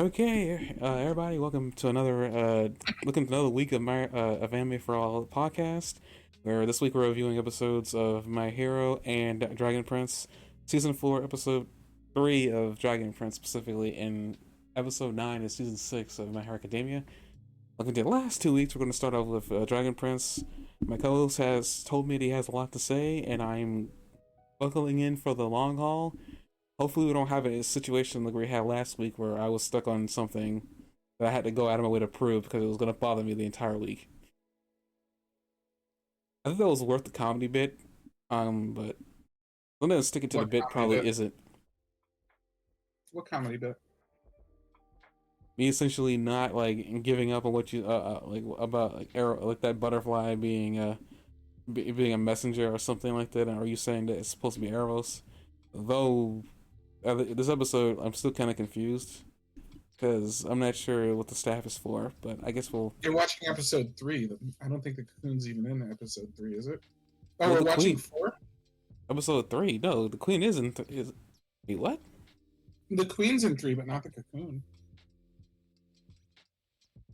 Okay, everybody, welcome to another week of my of Anime for All podcast. Where this week we're reviewing episodes of My Hero and Dragon Prince, season 4, episode 3 of Dragon Prince specifically, and episode 9 of season 6 of My Hero Academia. Like we did last 2 weeks, we're going to start off with Dragon Prince. My co-host has told me that he has a lot to say, and I'm buckling in for the long haul. Hopefully, we don't have a situation like we had last week where I was stuck on something that I had to go out of my way to prove because it was going to bother me the entire week. I think that was worth the comedy bit, but sometimes sticking to the What bit comedy probably bit? isn't. What comedy bit? Me essentially not like giving up on what you like about like arrow like that butterfly being being a messenger or something like that. Or are you saying that it's supposed to be arrows? Though this episode, I'm still kind of confused because I'm not sure what the staff is for. But I guess we'll. You're watching episode 3. I don't think the cocoon's even in episode 3, is it? Oh, Well, we're the watching queen, 4? episode 3. No, the queen isn't. Wait, what? The queen's in 3, but not the cocoon.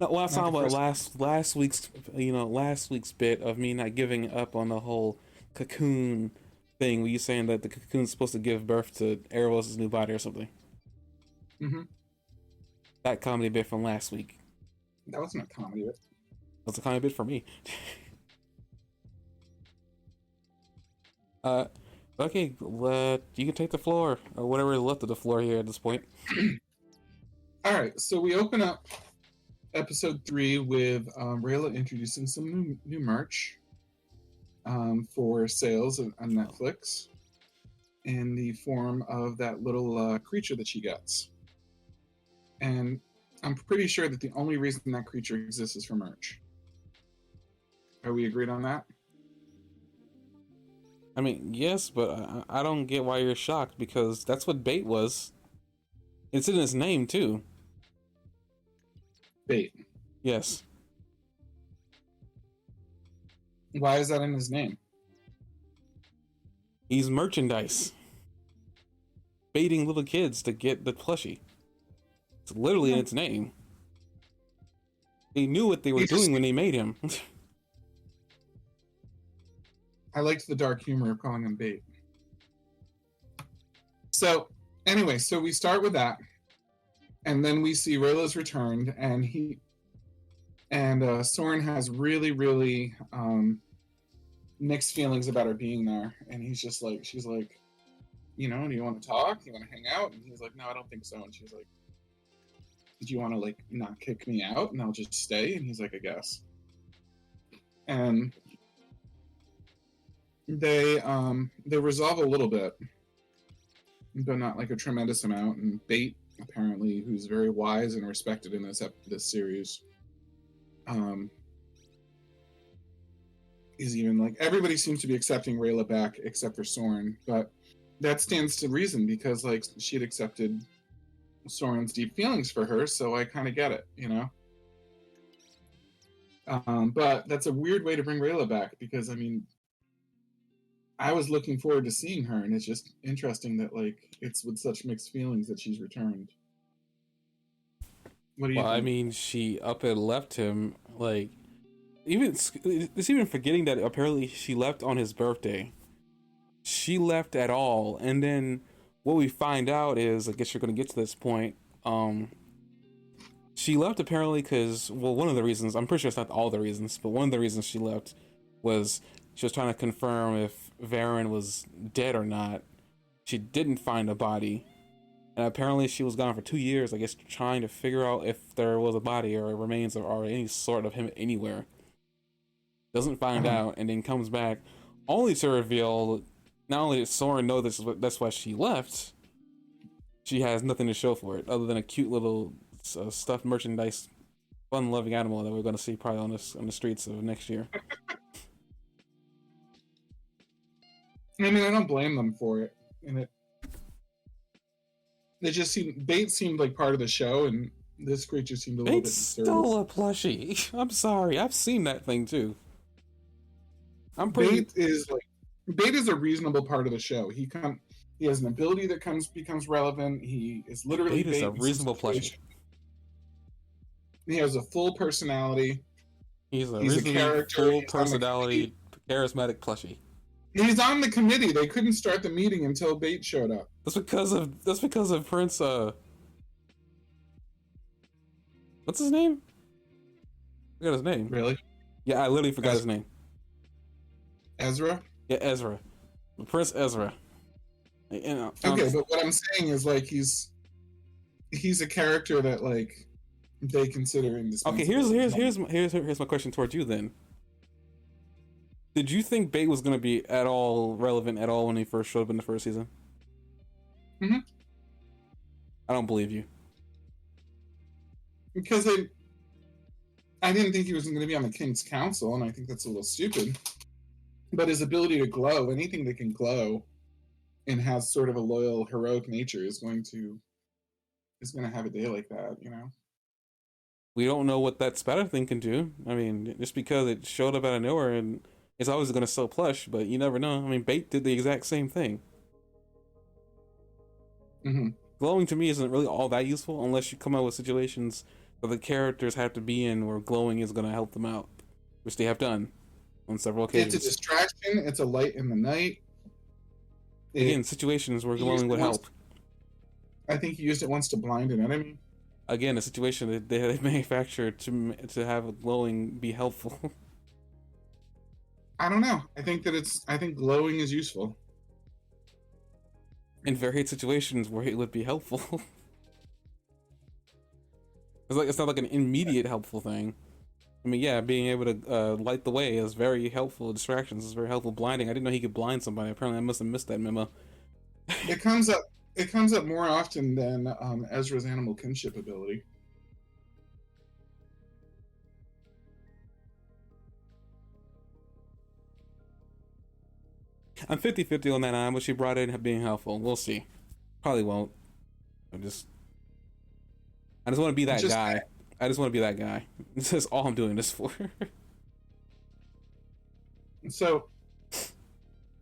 No, well, I was Not the talking about first. last week's bit of me not giving up on the whole cocoon thing. Were you saying that the cocoon's supposed to give birth to Eros' new body or something? Mm-hmm. That comedy bit from last week. That wasn't a comedy bit. That's a comedy bit for me. uh, okay, you can take the floor or whatever is left of the floor here at this point. All right, so we open up episode 3 with Rayla introducing some new merch for sales on Netflix in the form of that little creature that she gets. And I'm pretty sure that the only reason that creature exists is for merch. Are we agreed on that? I mean, yes, but I don't get why you're shocked because that's what bait was. It's in his name too. Bait. Yes. Why is that in his name? He's merchandise. Baiting little kids to get the plushie. It's literally in its name. They knew what they were doing when they made him. I liked the dark humor of calling him bait. So, anyway, so we start with that. And then we see Rayla's returned, and Soren has really, really mixed feelings about her being there. And she's like, do you want to talk? Do you want to hang out? And he's like, no, I don't think so. And she's like, did you want to like not kick me out and I'll just stay? And he's like, I guess. And they resolve a little bit, but not like a tremendous amount. And Bait, apparently, who's very wise and respected in this series, is even like, everybody seems to be accepting Rayla back except for Soren, but that stands to reason because like she had accepted Soren's deep feelings for her, so I kind of get it, you know. But that's a weird way to bring Rayla back because I mean, I was looking forward to seeing her, and it's just interesting that like it's with such mixed feelings that she's returned. What do you Well, I think? mean, she up and left him. Like, it's even forgetting that apparently she left on his birthday. She left at all, and then what we find out is, I guess you're going to get to this point. She left apparently because, well, one of the reasons, I'm pretty sure it's not all the reasons, but one of the reasons she left was she was trying to confirm if Varen was dead or not. She didn't find a body, and apparently she was gone for 2 years, I guess, trying to figure out if there was a body or remains or any sort of him anywhere. Doesn't find out, and then comes back only to reveal not only did Soren know that's why she left, she has nothing to show for it other than a cute little stuffed merchandise, fun-loving animal that we're going to see probably on the streets of next year. I mean, I don't blame them for it, and it just seemed Bait seemed like part of the show, and this creature seemed a little It's bit still disturbed. a plushie. I'm sorry, I've seen that thing too. I'm pretty. Bait is a reasonable part of the show. He has an ability that becomes relevant. He is literally Bait is bait a in some reasonable plushie. situation. He has a full personality. He's a He's a reasonably character. full He's on the committee. personality, charismatic plushie. He's on the committee. They couldn't start the meeting until Bait showed up. That's because of Prince. What's his name? I forgot his name. Really? Yeah, I literally forgot his name. Ezra? Yeah, Ezra, Prince Ezra. You know, Okay, but what I'm saying is like he's a character that like they consider indispensable. Okay, here's my question towards you then. Did you think Bait was gonna be at all relevant at all when he first showed up in the first season? Mm-hmm. I don't believe you. Because I didn't think he was going to be on the King's Council, and I think that's a little stupid. But his ability to glow, anything that can glow and has sort of a loyal, heroic nature is going to have a day like that, you know? We don't know what that spatter thing can do. I mean, just because it showed up out of nowhere and it's always going to sell plush, but you never know. I mean, Bait did the exact same thing. Mm-hmm. Glowing to me isn't really all that useful unless you come out with situations that the characters have to be in where glowing is going to help them out, which they have done on several occasions. It's a distraction. It's a light in the night. Again, situations where glowing would help. I think he used it once to blind an enemy. Again, a situation that they manufactured to have glowing be helpful. I don't know. I think glowing is useful. In various situations where it would be helpful. It's not like an immediate helpful thing. I mean, yeah, being able to light the way is very helpful. Distractions is very helpful. Blinding, I didn't know he could blind somebody. Apparently, I must have missed that memo. It comes up more often than Ezra's animal kinship ability. I'm 50-50 on that eye, but she brought in being helpful. We'll see. Probably won't. I just want to be that guy. I just want to be that guy. This is all I'm doing this for. So,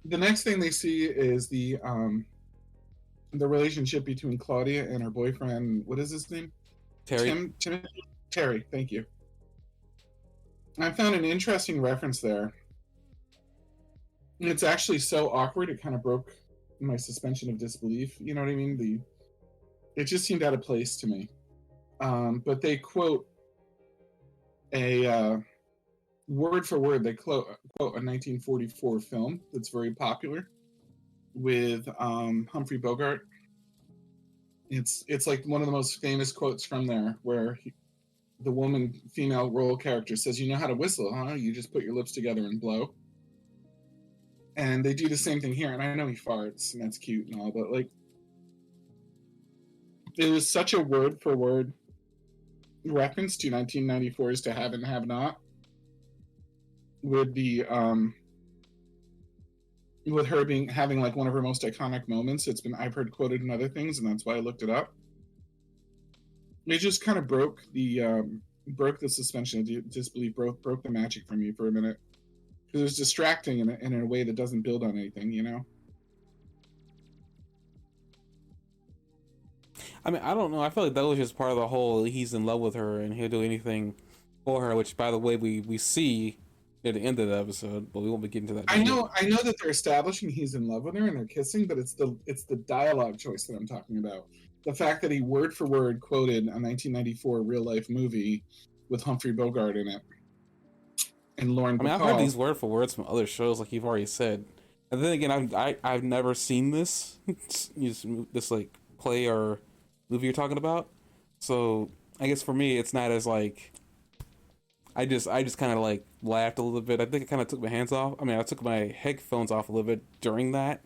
the next thing they see is the relationship between Claudia and her boyfriend. What is his name? Terry. Terry. Thank you. I found an interesting reference there. It's actually so awkward it kind of broke my suspension of disbelief. You know what I mean? It just seemed out of place to me. But they quote a word for word. They quote a 1944 film that's very popular with Humphrey Bogart. It's like one of the most famous quotes from there, where the female role character says, "You know how to whistle, huh? You just put your lips together and blow." And they do the same thing here. And I know he farts, and that's cute and all, but like, it was such a word for word reference to 1994's To Have and Have Not, with the with her having like one of her most iconic moments. I've heard quoted in other things, and that's why I looked it up. It just kind of broke the suspension of disbelief, broke the magic from me for a minute, because it was distracting in a way that doesn't build on anything, you know. I mean, I don't know. I feel like that was just part of the whole he's in love with her and he'll do anything for her, which, by the way, we see at the end of the episode, but we won't be getting to that. I know that they're establishing he's in love with her and they're kissing, but it's the dialogue choice that I'm talking about. The fact that he word for word quoted a 1994 real life movie with Humphrey Bogart in it and Lauren Bacall. I mean, I've heard these word for words from other shows, like you've already said. And then again, I've never seen this like play or movie you're talking about, so I guess for me it's not as like I just kind of like laughed a little bit. I think I kind of took my hands off. I mean, I took my headphones off a little bit during that,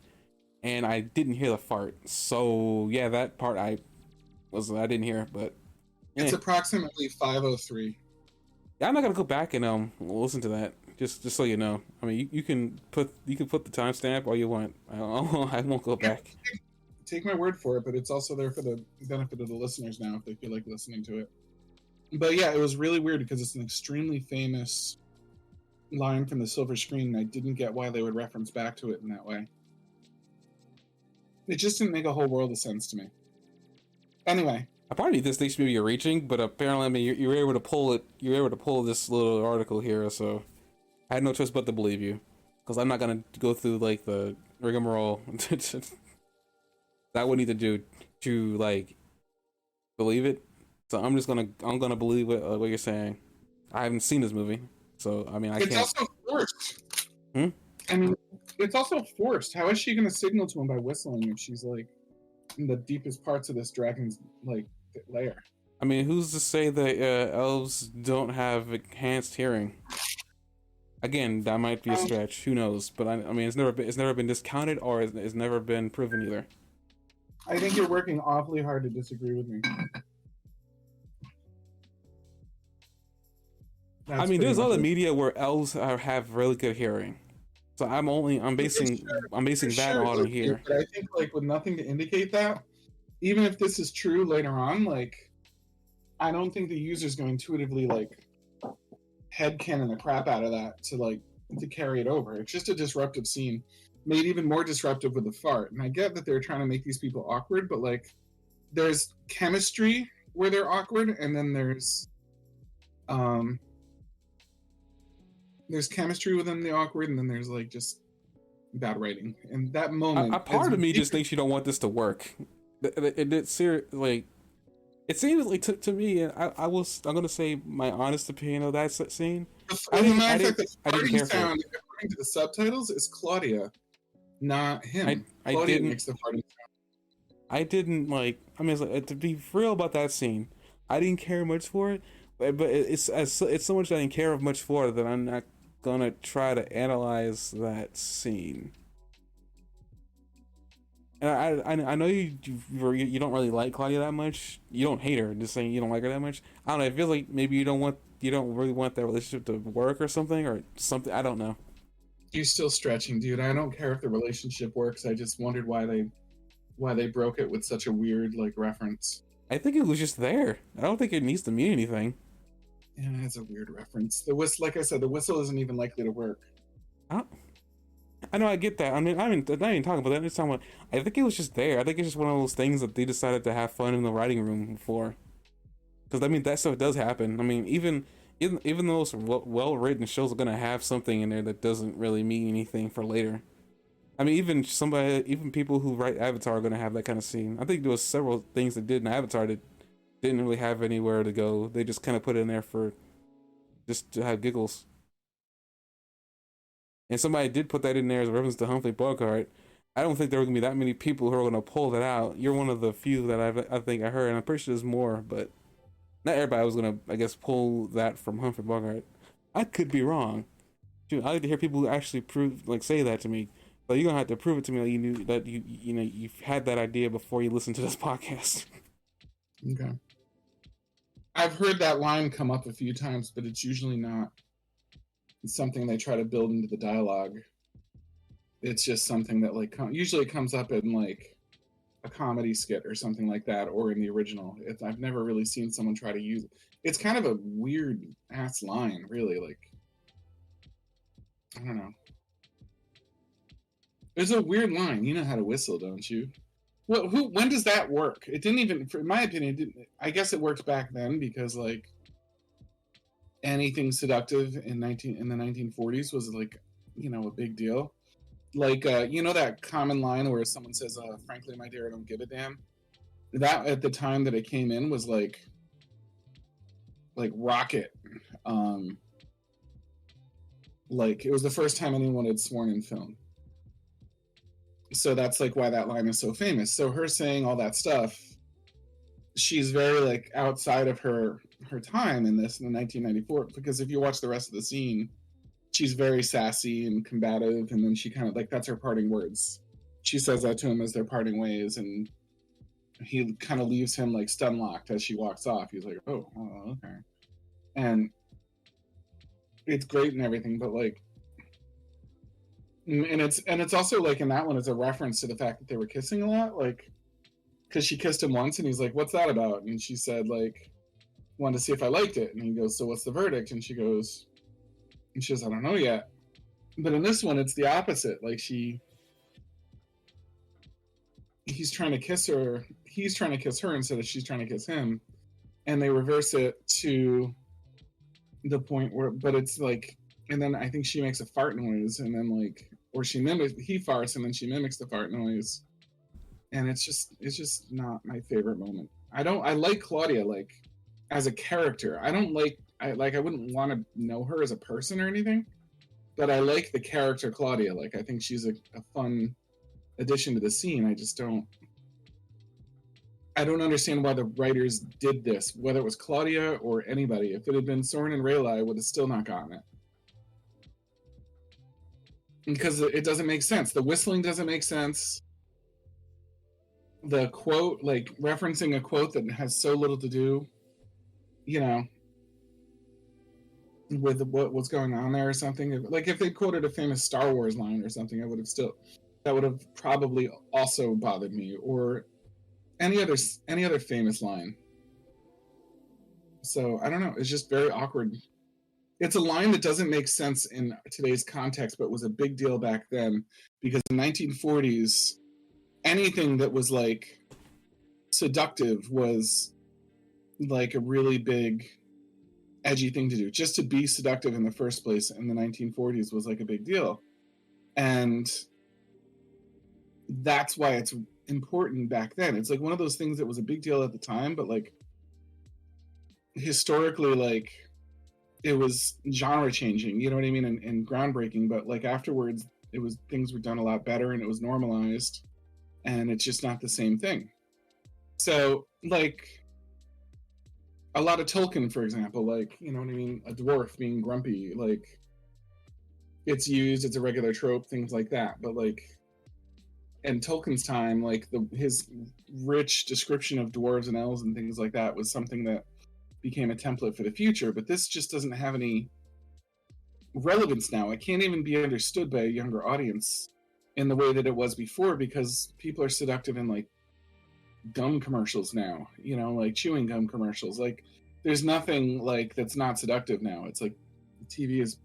and I didn't hear the fart. So yeah, that part I didn't hear, but it's approximately 5:03. Yeah, I'm not gonna go back and listen to that. Just so you know. I mean, you can put the timestamp all you want. I won't go back. Take my word for it, but it's also there for the benefit of the listeners now if they feel like listening to it. But yeah, it was really weird because it's an extremely famous line from the silver screen, and I didn't get why they would reference back to it in that way. It just didn't make a whole world of sense to me. Anyway, Apparently this station maybe you're reaching, but apparently, I mean, you're able to pull it. You're able to pull this little article here, so I had no choice but to believe you, because I'm not gonna go through like the rigmarole that I would need to do to like believe it. So I'm gonna believe what you're saying. I haven't seen this movie, so I mean I It's can't. also forced. Hmm? I mean, it's also forced. How is she going to signal to him by whistling if she's like in the deepest parts of this dragon's like lair? I mean, who's to say that elves don't have enhanced hearing? Again, that might be a Um, stretch. Who knows? But I mean, it's never been discounted or it's never been proven either. I think you're working awfully hard to disagree with me. I That's mean, pretty there's much other it. media where elves have really good hearing. So I'm For basing that sure, on Luke, here. but I think like with nothing to indicate that, even if this is true later on, like I don't think the user's going to intuitively like headcanon the crap out of that to carry it over. It's just a disruptive scene, made even more disruptive with the fart. And I get that they're trying to make these people awkward, but like there's chemistry where they're awkward, and then um there's chemistry within the awkward, and then there's like just bad writing. And that moment A is part of me just thinks you don't want this to work. Like it seems like to me, and I'm gonna say my honest opinion of that scene. as a matter of fact, the I didn't farting care for it. sound, according to the subtitles, is Claudia, not him. I Claudia didn't makes the farting I didn't like. I mean, to be real about that scene, I didn't care much for it. But it's so much I didn't care much for it that I'm not gonna try to analyze that scene. And I know you don't really like Claudia that much. You don't hate her. Just saying you don't like her that much. I don't know. It feels like maybe you don't really want that relationship to work or something. I don't know. You're still stretching, dude. I don't care if the relationship works. I just wondered why they broke it with such a weird like reference. I think it was just there. I don't think it needs to mean anything. Yeah, it's a weird reference. The whistle, like I said, the whistle isn't even likely to work. I, I know I get that. I mean, I'm not even talking about that. I'm just talking about. I think it was just there. I think it's just one of those things that they decided to have fun in the writing room for. Because I mean, that stuff does happen. I mean, even those well written shows are gonna have something in there that doesn't really mean anything for later. I mean, even people who write Avatar are gonna have that kind of scene. I think there was several things that did in Avatar that didn't really have anywhere to go. They just kind of put it in there for just to have giggles. And somebody did put that in there as a reference to Humphrey Bogart. I don't think there were gonna be that many people who are gonna pull that out. You're one of the few that I think I heard, and I'm pretty sure there's more, but not everybody was gonna, I guess, pull that from Humphrey Bogart. I could be wrong. Dude, I like to hear people who actually say that to me. But you're gonna have to prove it to me that you knew that you've had that idea before you listened to this podcast. Okay. I've heard that line come up a few times, but it's usually not something they try to build into the dialogue. It's just something that like usually it comes up in like a comedy skit or something like that, or in the original. I've never really seen someone try to use it. It's kind of a weird ass line, really. Like I don't know. There's a weird line. You know how to whistle, don't you? Well, who? When does that work? It didn't even, in my opinion, it didn't. I guess it worked back then because like anything seductive in the 1940s was like a big deal. Like that common line where someone says, "Frankly, my dear, I don't give a damn." That at the time that it came in was like rocket. Um, like it was the first time anyone had sworn in film. So that's like why that line is so famous. So her saying all that stuff, she's very like outside of her time in this in the 1994. Because if you watch the rest of the scene, she's very sassy and combative, and then she kind of like that's her parting words. She says that to him as their parting ways, and he kind of leaves him like stun locked as she walks off. He's like, "Oh, okay," and it's great and everything, but like and it's also like in that one, it's a reference to the fact that they were kissing a lot, like because she kissed him once, and he's like, "What's that about?" And she said, like, "Wanted to see if I liked it." And he goes, "So what's the verdict?" And she goes, "I don't know yet." But in this one, it's the opposite. Like he's trying to kiss her. He's trying to kiss her instead of she's trying to kiss him, and they reverse it to the point where, but it's like, and then I think she makes a fart noise, and then like, or she mimics, he farts, and then she mimics the fart noise, and it's just not my favorite moment. I like Claudia like as a character. I don't like I wouldn't want to know her as a person or anything, but I like the character Claudia. Like I think she's a fun addition to the scene. I don't understand why the writers did this, whether it was Claudia or anybody. If it had been Soren and Rayla, I would have still not gotten it. Because it doesn't make sense. The whistling doesn't make sense. The quote, like referencing a quote that has so little to do, you know, with what's going on there or something. Like if they quoted a famous Star Wars line or something, that would have probably also bothered me, or any other famous line. So I don't know. It's just very awkward. It's a line that doesn't make sense in today's context, but was a big deal back then, because in the 1940s, anything that was like seductive was like a really big edgy thing to do. Just to be seductive in the first place in the 1940s was like a big deal. And that's why it's important back then. It's like one of those things that was a big deal at the time, but like historically, like it was genre changing, you know what I mean, and groundbreaking. But like afterwards, it was, things were done a lot better and it was normalized, and it's just not the same thing. So like a lot of Tolkien, for example, like, you know what I mean, a dwarf being grumpy, like it's used, it's a regular trope, things like that. But like in Tolkien's time, like his rich description of dwarves and elves and things like that was something that became a template for the future. But this just doesn't have any relevance now. It can't even be understood by a younger audience in the way that it was before, because people are seductive in like gum commercials now, you know, like chewing gum commercials. Like there's nothing like that's not seductive now. It's like TV is,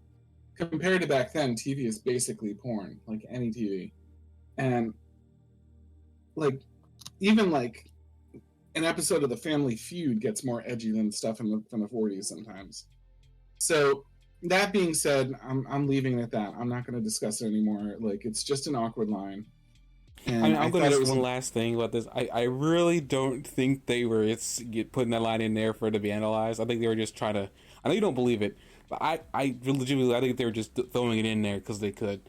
compared to back then, TV is basically porn, like any TV. And like even like an episode of The Family Feud gets more edgy than stuff from the 40s sometimes. So that being said, I'm leaving it at that. I'm not going to discuss it anymore. Like it's just an awkward line. And I mean, I'm going to thought it just was one last thing about this. I really don't think they were putting that line in there for it to be analyzed. I think they were just trying to. I know you don't believe it, but I legitimately, I think they were just throwing it in there because they could.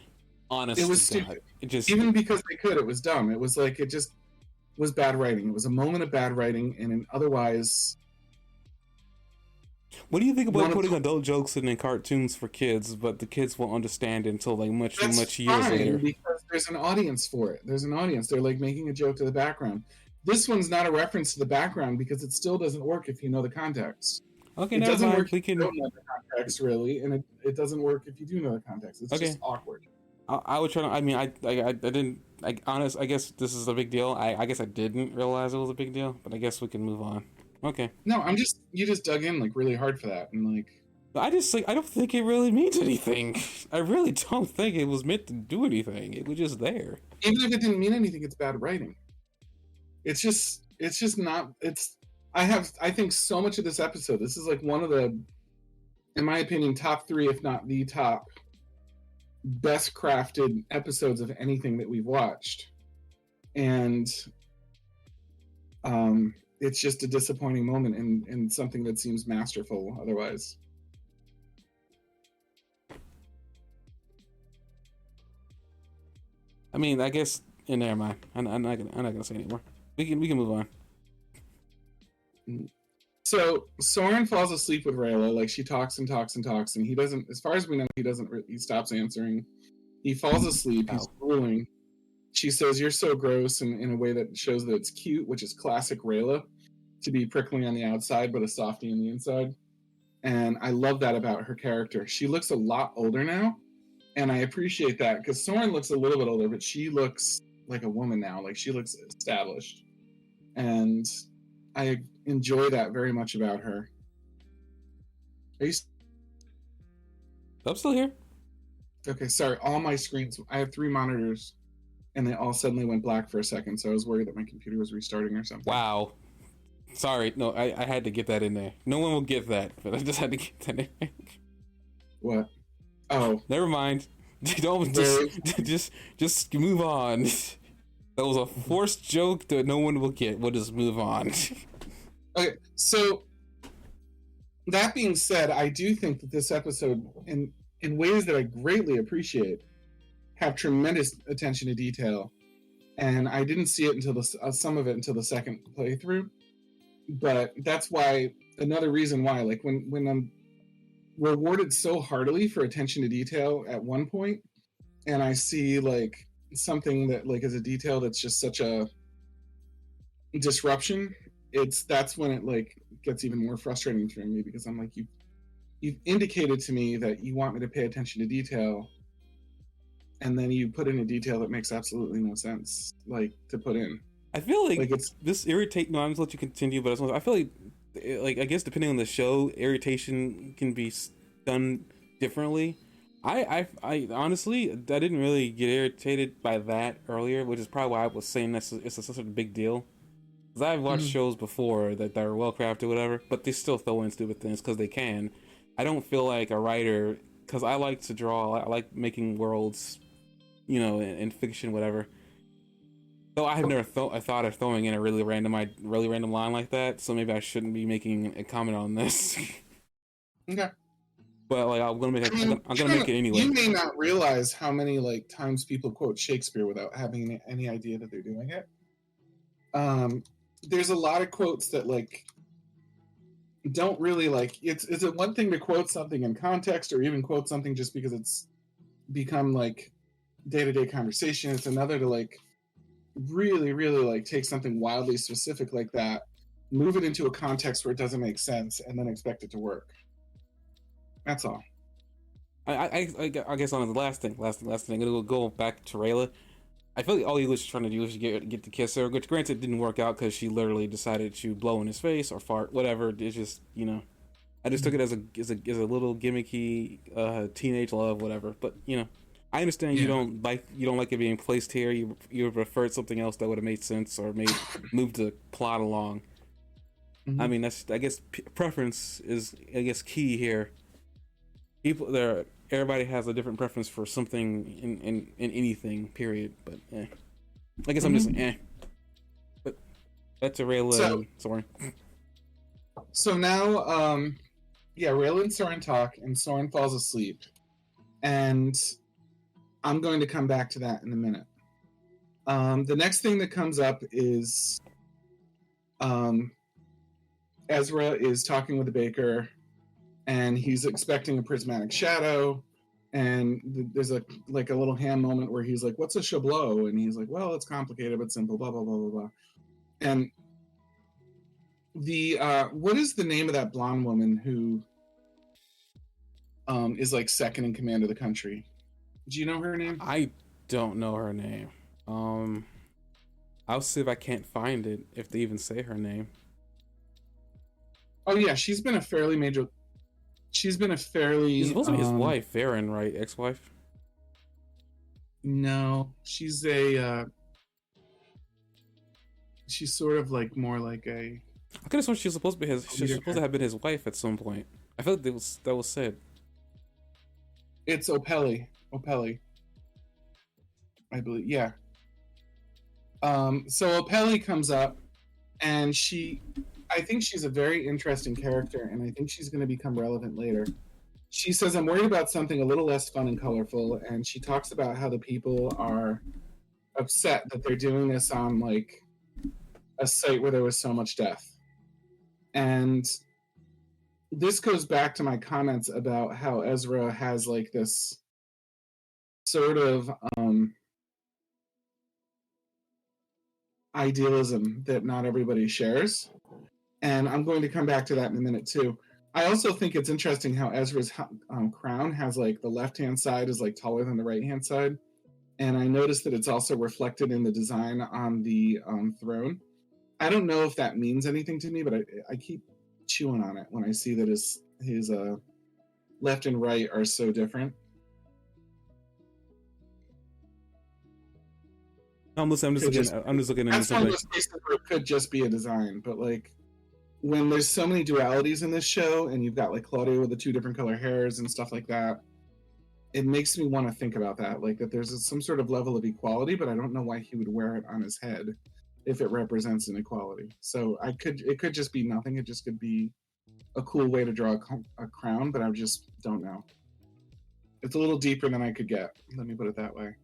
Honestly, it was stupid. It just, even because they could, it was dumb. It was like, it just was bad writing. It was a moment of bad writing, and an otherwise. What do you think about putting adult jokes in cartoons for kids, but the kids won't understand it until like much years later? Because there's an audience for it. There's an audience. They're like making a joke to the background. This one's not a reference to the background because it still doesn't work if you know the context. Okay, it never doesn't mind. work if you don't know the context, really, and it doesn't work if you do know the context. It's just awkward. I would try to. I mean, I didn't. I guess this is a big deal. I guess I didn't realize it was a big deal, but I guess we can move on. Okay. No, you just dug in like really hard for that, and like. I just like, I don't think it really means anything. I really don't think it was meant to do anything. It was just there. Even if it didn't mean anything, it's bad writing. It's just not. I think so much of this episode. This is like one of the, in my opinion, top 3, if not the top, best crafted episodes of anything that we've watched, and it's just a disappointing moment in something that seems masterful otherwise. I mean, I guess. Never mind. I'm not gonna say anymore. We can move on. So Soren falls asleep with Rayla. Like she talks and talks and talks, and he doesn't. As far as we know, he doesn't. He stops answering. He falls asleep. He's drooling. She says, "You're so gross," in a way that shows that it's cute, which is classic Rayla, to be prickly on the outside but a softie on the inside. And I love that about her character. She looks a lot older now, and I appreciate that, because Soren looks a little bit older, but she looks like a woman now. Like she looks established, and I enjoy that very much about her. Are you? I'm still here. Okay, sorry. All my screens. I have 3 monitors, and they all suddenly went black for a second. So I was worried that my computer was restarting or something. Wow. Sorry, no, I had to get that in there. No one will get that, but I just had to get that in there. What? Oh, Never mind. Don't very. just move on. That was a forced joke that no one will get. We'll just move on. Okay, so that being said, I do think that this episode, in ways that I greatly appreciate, have tremendous attention to detail, and I didn't see it until some of it until the second playthrough. But that's why another reason why, like when I'm rewarded so heartily for attention to detail at one point, and I see like something that like is a detail that's just such a disruption, that's when it like gets even more frustrating for me, because I'm like, you've indicated to me that you want me to pay attention to detail, and then you put in a detail that makes absolutely no sense, like, to put in. I feel like it's this irritate. No, I'm just let you continue, but I feel like I guess depending on the show, irritation can be done differently. I honestly, I didn't really get irritated by that earlier, which is probably why I was saying it's such a big deal. Because I've watched shows before that are well crafted, whatever, but they still throw in stupid things because they can. I don't feel like a writer, because I like to draw. I like making worlds, in fiction, whatever. Though I have never thought of throwing in a really random line like that, so maybe I shouldn't be making a comment on this. Okay. But like, I'm gonna make it anyway. You may not realize how many like times people quote Shakespeare without having any idea that they're doing it. There's a lot of quotes that like don't really like. Is it one thing to quote something in context, or even quote something just because it's become like day-to-day conversation? It's another to like really like take something wildly specific like that, move it into a context where it doesn't make sense, and then expect it to work. That's all. I guess on the last thing, I'm gonna go back to Rayla. I feel like all he was trying to do was get to kiss her, which granted didn't work out because she literally decided to blow in his face or fart, whatever. It's just, I just took it as a little gimmicky teenage love, whatever. But I understand you don't like it being placed here. You preferred something else that would have made sense or moved the plot along. Mm-hmm. I mean, I guess preference is key here. Everybody has a different preference for something in anything. Period. But I guess I'm just But that's a Rayla and Soren. So now, Rayla and Soren talk, and Soren falls asleep, and I'm going to come back to that in a minute. The next thing that comes up is Ezra is talking with the baker, and he's expecting a prismatic shadow, and there's a little hand moment where he's like, "What's a chableau?" And he's like, "Well, it's complicated but simple, blah blah blah blah blah." And the what is the name of that blonde woman who is like second in command of the country? Do you know her name? I don't know her name. I'll see if I can't find it, if they even say her name. Oh yeah, she's been a fairly major. She's supposed to be his wife, Varen, right? Ex-wife? No, she's she's sort of like more like a. I could have sworn she was supposed to be she's supposed to have been his wife at some point. I felt like that was said. It's Opelli, I believe. Yeah. So Opelli comes up, and I think she's a very interesting character, and I think she's going to become relevant later. She says, "I'm worried about something a little less fun and colorful," and she talks about how the people are upset that they're doing this on like a site where there was so much death. And this goes back to my comments about how Ezra has like this sort of idealism that not everybody shares. And I'm going to come back to that in a minute too. I also think it's interesting how Ezra's crown has like the left-hand side is like taller than the right-hand side. And I noticed that it's also reflected in the design on the throne. I don't know if that means anything to me, but I keep chewing on it when I see that his left and right are so different. I'm listening. I'm just looking into That's one of something. those cases where it could just be a design, but like when there's so many dualities in this show, and you've got like Claudia with the 2 different color hairs and stuff like that, it makes me want to think about that, like that there's some sort of level of equality, but I don't know why he would wear it on his head if it represents inequality. So it could just be nothing. It just could be a cool way to draw a crown, but I just don't know. It's a little deeper than I could get. Let me put it that way.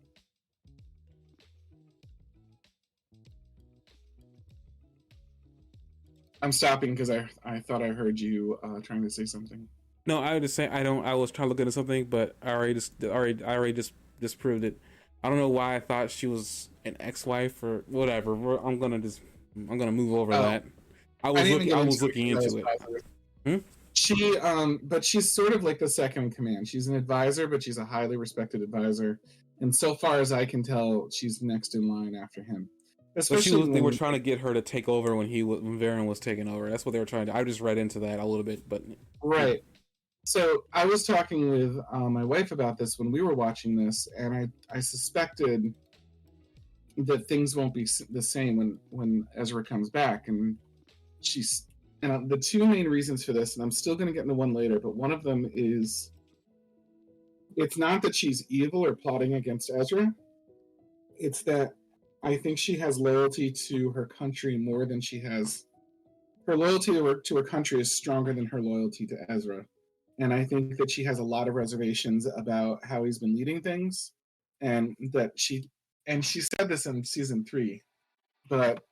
I'm stopping because I thought I heard you trying to say something. No, I would just say I don't. I was trying to look into something, but I already just disproved it. I don't know why I thought she was an ex-wife or whatever. I'm gonna move over that. I was looking into it. She but she's sort of like the second in command. She's an advisor, but she's a highly respected advisor. And so far as I can tell, she's next in line after him. Especially they were trying to get her to take over when Varen was taking over. That's what they were trying to. I just read into that a little bit, but right. Yeah. So I was talking with my wife about this when we were watching this, and I suspected that things won't be the same when Ezra comes back, and she's. And the 2 main reasons for this, and I'm still going to get into one later, but one of them is it's not that she's evil or plotting against Ezra. It's that I think she has loyalty to her country more than she has. Her loyalty to her country is stronger than her loyalty to Ezra. And I think that she has a lot of reservations about how he's been leading things. And that she said this in season 3, but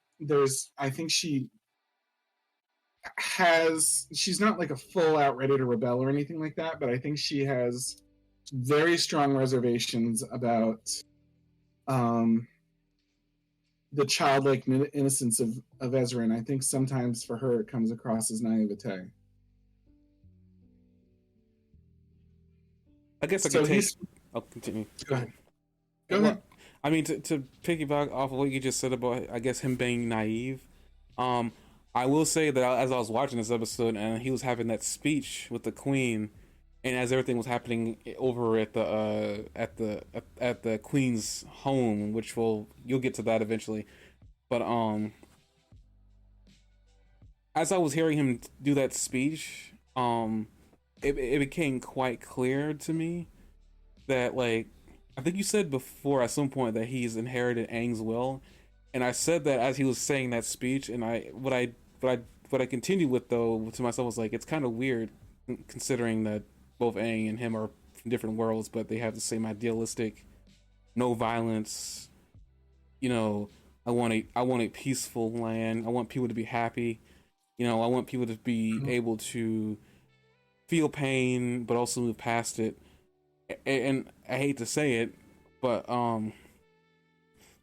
I think she's not like a full out ready to rebel or anything like that, but I think she has very strong reservations about the childlike innocence of Ezra, and I think sometimes for her it comes across as naivete. I guess I'll continue. Go ahead. Go ahead. I mean, to piggyback off of what you just said about, I guess, him being naive, I will say that as I was watching this episode and he was having that speech with the queen, and as everything was happening over at the queen's home, which you'll get to that eventually, but as I was hearing him do that speech, it became quite clear to me that, like, I think you said before at some point that he's inherited Aang's will, and I said that as he was saying that speech, and what I continued with though to myself was like, it's kind of weird considering that both Aang and him are from different worlds, but they have the same idealistic, no violence. You know, I want a peaceful land. I want people to be happy. You know, I want people to be able to feel pain, but also move past it. And I hate to say it, but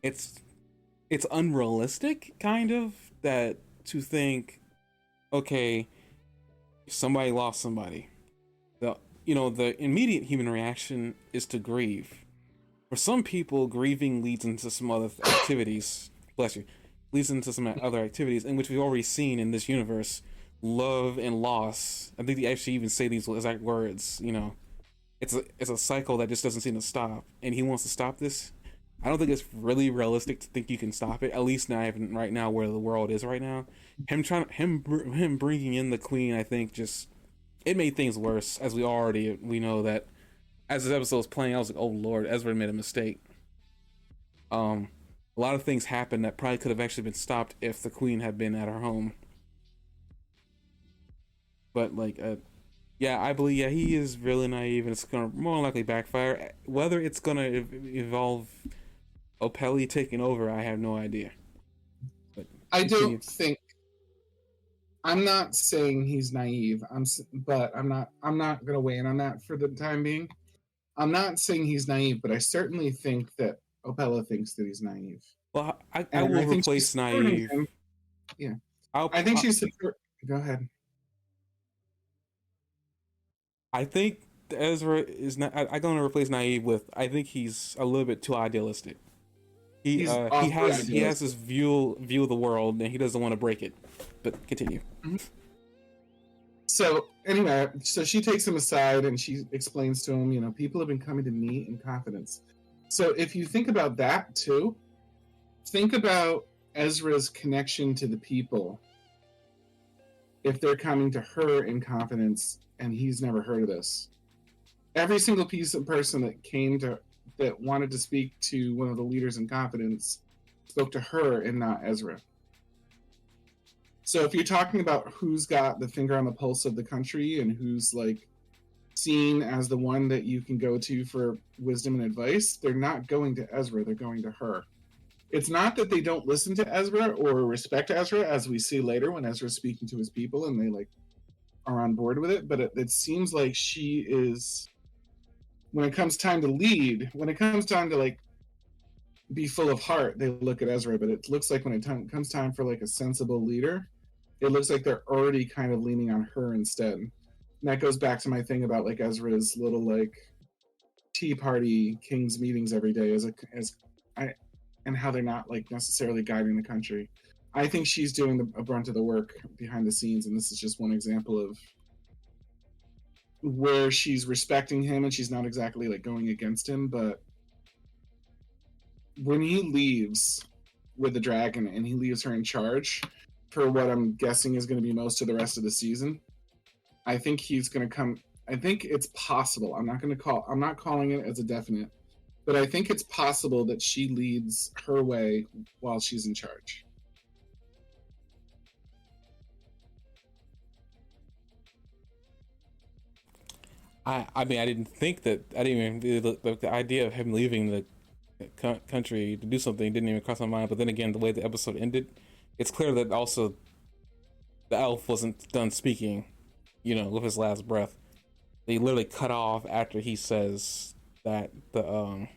it's unrealistic, kind of, that to think, okay, somebody lost somebody. The immediate human reaction is to grieve. For some people, grieving leads into some other activities. Bless you. Leads into some other activities in which we've already seen in this universe. Love and loss. I think they actually even say these exact words. You know, it's a cycle that just doesn't seem to stop. And he wants to stop this. I don't think it's really realistic to think you can stop it. At least not even right now, where the world is right now. Him bringing in the queen, I think, just it made things worse. As we know that as this episode was playing, I was like, oh Lord, Ezra made a mistake. A lot of things happened that probably could have actually been stopped if the queen had been at her home. But like, yeah, I believe he is really naive, and it's gonna more likely backfire. Whether it's gonna evolve Opelli taking over, I have no idea. But I don't think. I'm not saying he's naive. But I'm not gonna weigh in on that for the time being. I'm not saying he's naive, but I certainly think that Opella thinks that he's naive. Well, I will replace naive. Yeah, I think she's. Go ahead. I think Ezra is not. I'm going to replace naive with. I think he's a little bit too idealistic. He has this view of the world, and he doesn't want to break it. But continue. Mm-hmm. So anyway, she takes him aside and she explains to him, people have been coming to me in confidence. So if you think about that too, think about Ezra's connection to the people. If they're coming to her in confidence and he's never heard of this, every single piece of person that wanted to speak to one of the leaders in confidence spoke to her and not Ezra. So if you're talking about who's got the finger on the pulse of the country and who's like seen as the one that you can go to for wisdom and advice, they're not going to Ezra, they're going to her. It's not that they don't listen to Ezra or respect Ezra, as we see later when Ezra's speaking to his people and they like are on board with it, but it seems like she is, when it comes time to lead, when it comes time to like be full of heart, they look at Ezra, but it looks like when it comes time for like a sensible leader, it looks like they're already kind of leaning on her instead. And that goes back to my thing about like Ezra's little like tea party king's meetings every day and how they're not like necessarily guiding the country. I think she's doing a brunt of the work behind the scenes, and this is just one example of where she's respecting him and she's not exactly like going against him. But when he leaves with the dragon and he leaves her in charge for what I'm guessing is going to be most of the rest of the season, I think he's going to come. I think it's possible. I'm not calling it as a definite, but I think it's possible that she leads her way while she's in charge. I mean, I didn't think that. I didn't even the idea of him leaving the country to do something didn't even cross my mind. But then again, the way the episode ended, it's clear that also the elf wasn't done speaking, with his last breath. They literally cut off after he says that that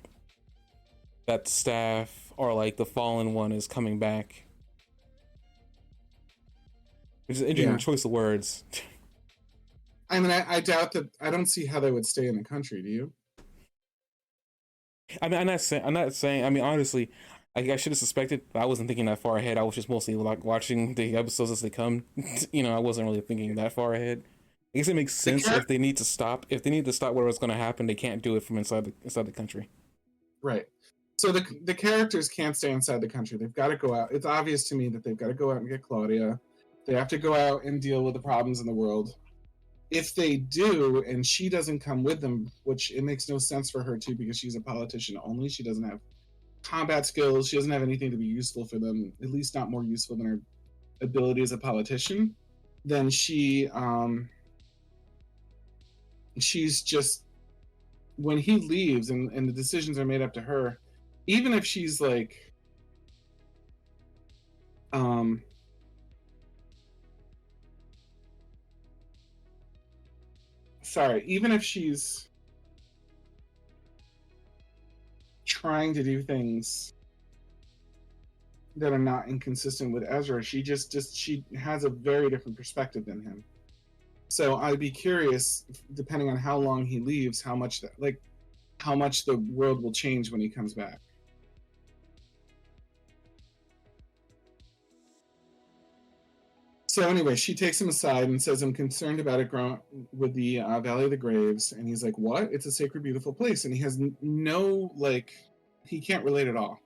staff or like the fallen one is coming back. Which is an interesting choice of words. I mean, I doubt that. I don't see how they would stay in the country. Do you? I mean, I'm not saying. I mean, honestly, I should have suspected, but I wasn't thinking that far ahead. I was just mostly like watching the episodes as they come. I wasn't really thinking that far ahead. I guess it makes sense if they need to stop. If they need to stop whatever's going to happen, they can't do it from inside the country. Right. So the characters can't stay inside the country. They've got to go out. It's obvious to me that they've got to go out and get Claudia. They have to go out and deal with the problems in the world. If they do, and she doesn't come with them, which it makes no sense for her to, because she's a politician only. She doesn't have combat skills. She doesn't have anything to be useful for them, at least not more useful than her ability as a politician. Then she's just, when he leaves and the decisions are made up to her, even if she's like even if she's trying to do things that are not inconsistent with Ezra, she has a very different perspective than him. So I'd be curious, depending on how long he leaves, how much the world will change when he comes back. So anyway, she takes him aside and says, "I'm concerned about it growing with the Valley of the Graves." And he's like, "What? It's a sacred, beautiful place." And he has no, like, he can't relate at all.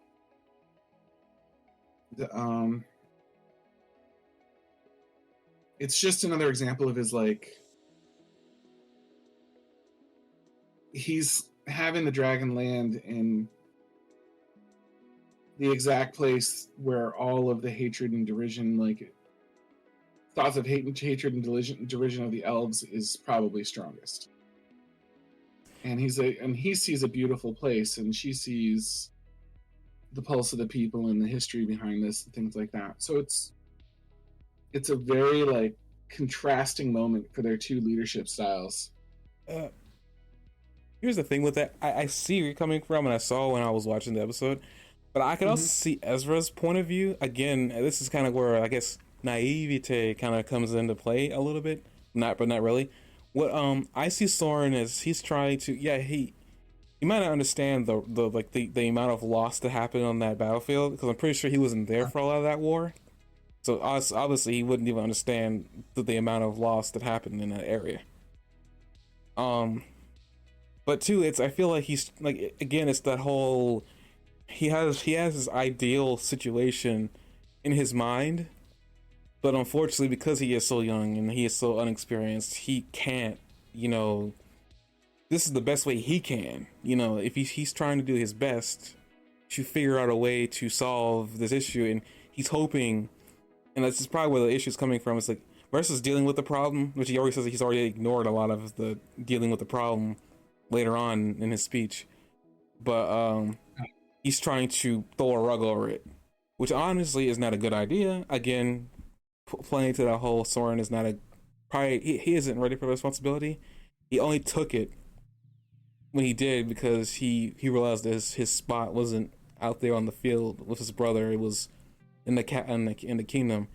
It's just another example of his, like, he's having the dragon land in the exact place where all of the hatred and derision, like, thoughts of hatred and derision of the elves is probably strongest. And he sees a beautiful place, and she sees the pulse of the people and the history behind this and things like that. So it's a very like contrasting moment for their two leadership styles. Here's the thing with that. I see where you're coming from, and I saw when I was watching the episode, but I can also see Ezra's point of view. Again, this is kind of where I guess naivete kind of comes into play a little bit, but not really. What I see Soren as he's trying to, he might not understand the amount of loss that happened on that battlefield, because I'm pretty sure he wasn't there for a lot of that war. So obviously he wouldn't even understand the amount of loss that happened in that area. But two, I feel like he's like, again, it's that whole he has his ideal situation in his mind, but unfortunately, because he is so young and he is so unexperienced, he can't. You know, this is the best way he can. You know, if he's trying to do his best to figure out a way to solve this issue, and he's hoping, and this is probably where the issue is coming from. It's like versus dealing with the problem, which he already says he's already ignored a lot of the dealing with the problem later on in his speech, but he's trying to throw a rug over it, which honestly is not a good idea. Again, playing to that whole Soren is not a probably he isn't ready for the responsibility. He only took it when he did because he realized that his spot wasn't out there on the field with his brother. It was in the kingdom.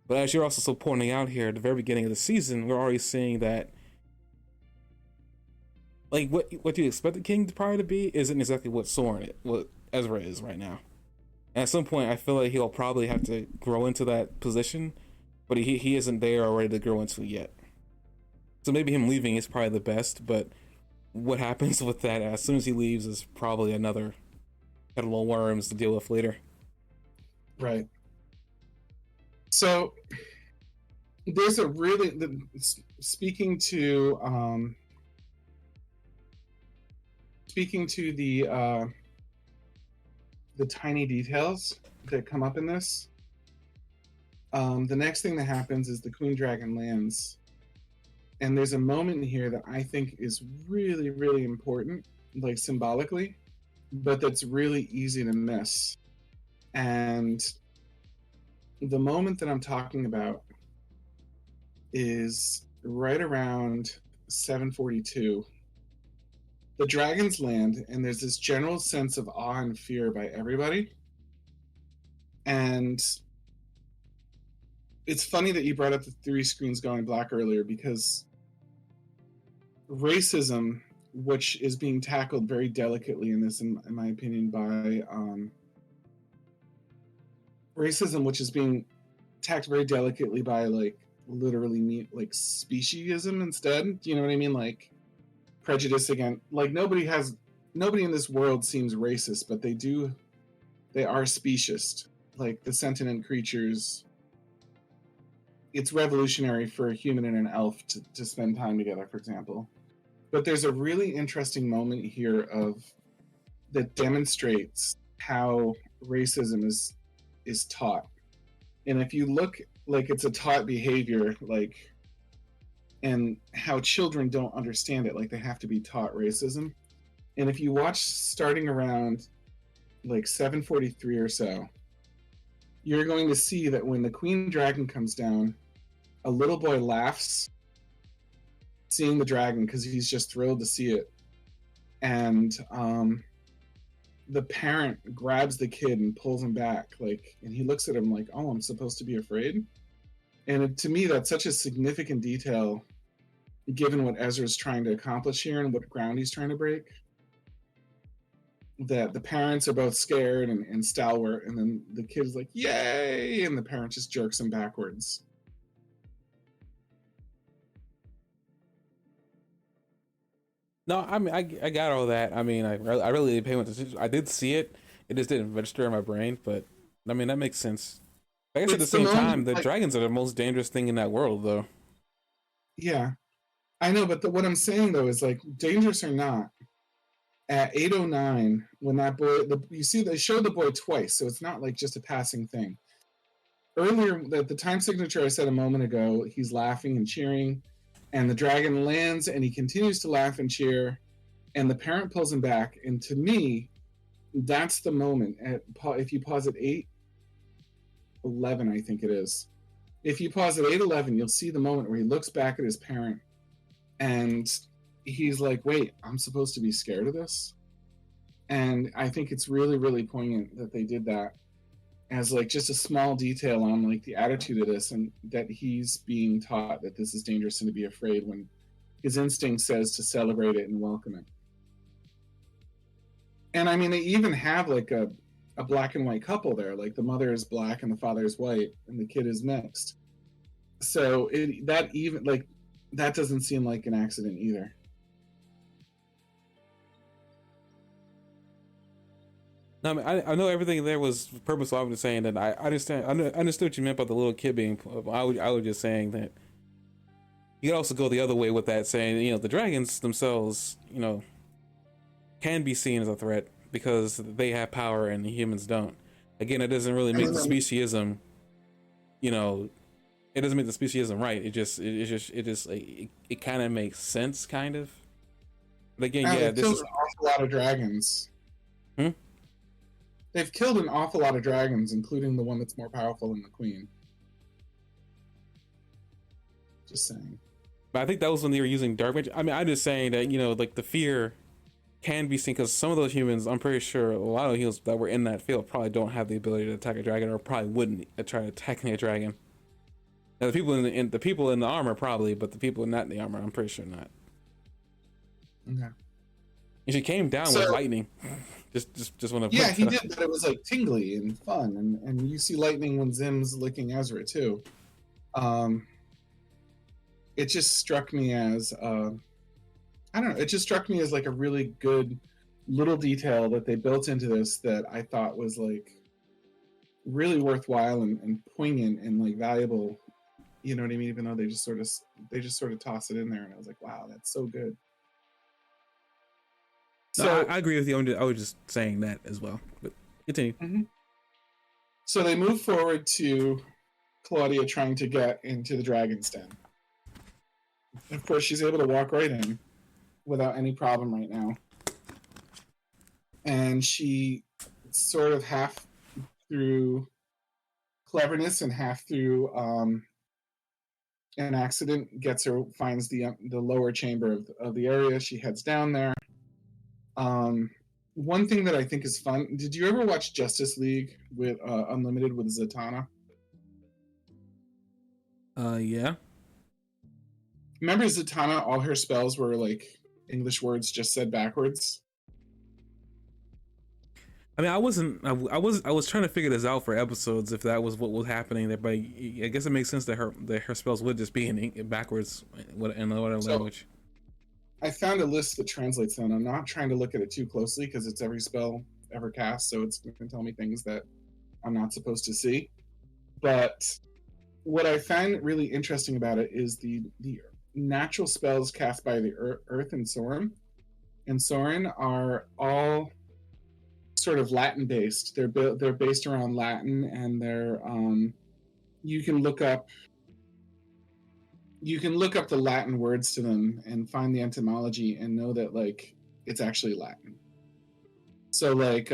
But as you're also so pointing out here, at the very beginning of the season, we're already seeing that like what you expect the king to probably to be isn't exactly what Ezra is right now. And at some point, I feel like he'll probably have to grow into that position, but he isn't there or ready to grow into it yet. So maybe him leaving is probably the best, but what happens with that as soon as he leaves is probably another kettle of worms to deal with later. Right. So there's a really speaking to the tiny details that come up in this. The next thing that happens is the Queen Dragon lands, and there's a moment here that I think is really, really important, like symbolically, but that's really easy to miss. And the moment that I'm talking about is right around 742. The dragons land, and there's this general sense of awe and fear by everybody. And it's funny that you brought up the 3 screens going black earlier, because racism, which is being tackled very delicately in this, in my opinion, by racism, which is being tackled very delicately by like literally like speciesism instead. Do you know what I mean? Like prejudice against, like nobody in this world seems racist, but they are speciest. Like the sentient creatures, it's revolutionary for a human and an elf to spend time together, for example. But there's a really interesting moment here that demonstrates how racism is taught. And if you look, like, it's a taught behavior, like, and how children don't understand it, like they have to be taught racism. And if you watch starting around like 743 or so, you're going to see that when the Queen Dragon comes down, a little boy laughs seeing the dragon because he's just thrilled to see it. And the parent grabs the kid and pulls him back, like, and he looks at him like, "Oh, I'm supposed to be afraid." And to me, that's such a significant detail, given what Ezra's trying to accomplish here and what ground he's trying to break. That the parents are both scared and stalwart, and then the kid's like, "Yay!" and the parent just jerks him backwards. No, I mean I got all that. I mean I really didn't pay much attention. I did see it. It just didn't register in my brain. But I mean that makes sense. I guess at the It's the same time, moment, the like, dragons are the most dangerous thing in that world, though. yeah, I know, but what I'm saying though is, like, dangerous or not, at 809, when that boy, you see they showed the boy twice, so it's not like just a passing thing. Earlier, the time signature I said a moment ago, he's laughing and cheering, and the dragon lands, and he continues to laugh and cheer, and the parent pulls him back. And to me, that's the moment. If you pause at 811, I think it is. If you pause at 811, you'll see the moment where he looks back at his parent, and he's like, "Wait, I'm supposed to be scared of this?" And I think it's really, really poignant that they did that, as like just a small detail on like the attitude of this, and that he's being taught that this is dangerous and to be afraid, when his instinct says to celebrate it and welcome it. And I mean, they even have like a black and white couple there, like the mother is black and the father is white and the kid is mixed. So that doesn't seem like an accident either. No, I mean, I know everything there was purposeful. I'm just saying that I understand. I understood what you meant about the little kid being. I was just saying that you could also go the other way with that, saying the dragons themselves, can be seen as a threat because they have power and the humans don't. Again, it doesn't really make the speciesism, you know, it doesn't make the speciesism right. It kind of makes sense, kind of. But again, yeah, They've this killed is. an awful lot of dragons. Hmm? They've killed an awful lot of dragons, including the one that's more powerful than the queen. Just saying. But I think that was when they were using dark magic. I mean, I'm just saying that like the fear can be seen because some of those humans, I'm pretty sure a lot of the humans that were in that field probably don't have the ability to attack a dragon, or probably wouldn't try attacking a dragon. Now, the people the people in the armor probably, but the people not in the armor, I'm pretty sure not. Okay. And she came down with lightning. just want to. Yeah, he did, but it was like tingly and fun, and you see lightning when Zim's licking Ezra too. It just struck me as I don't know. It just struck me as like a really good little detail that they built into this that I thought was like really worthwhile and poignant and like valuable. You know what I mean? Even though they just sort of toss it in there, and I was like, wow, that's so good. So no, I agree with you. I was just saying that as well. But continue. Mm-hmm. So they move forward to Claudia trying to get into the dragon's den. Of course, she's able to walk right in without any problem right now. And she sort of half through cleverness and half through an accident finds the lower chamber of the area. She heads down there. One thing that I think is fun, did you ever watch Justice League with Unlimited with Zatanna? Yeah. Remember Zatanna, all her spells were like English words just said backwards? I mean, I was trying to figure this out for episodes if that was what was happening there, but I guess it makes sense that her spells would just be in backwards in whatever language. I found a list that translates them. I'm not trying to look at it too closely because it's every spell ever cast, so it's going to tell me things that I'm not supposed to see. But what I find really interesting about it is the natural spells cast by the Earth and Soren. And Soren are all sort of Latin based. They're based around Latin, and they're you can look up the Latin words to them and find the etymology and know that like it's actually Latin. So like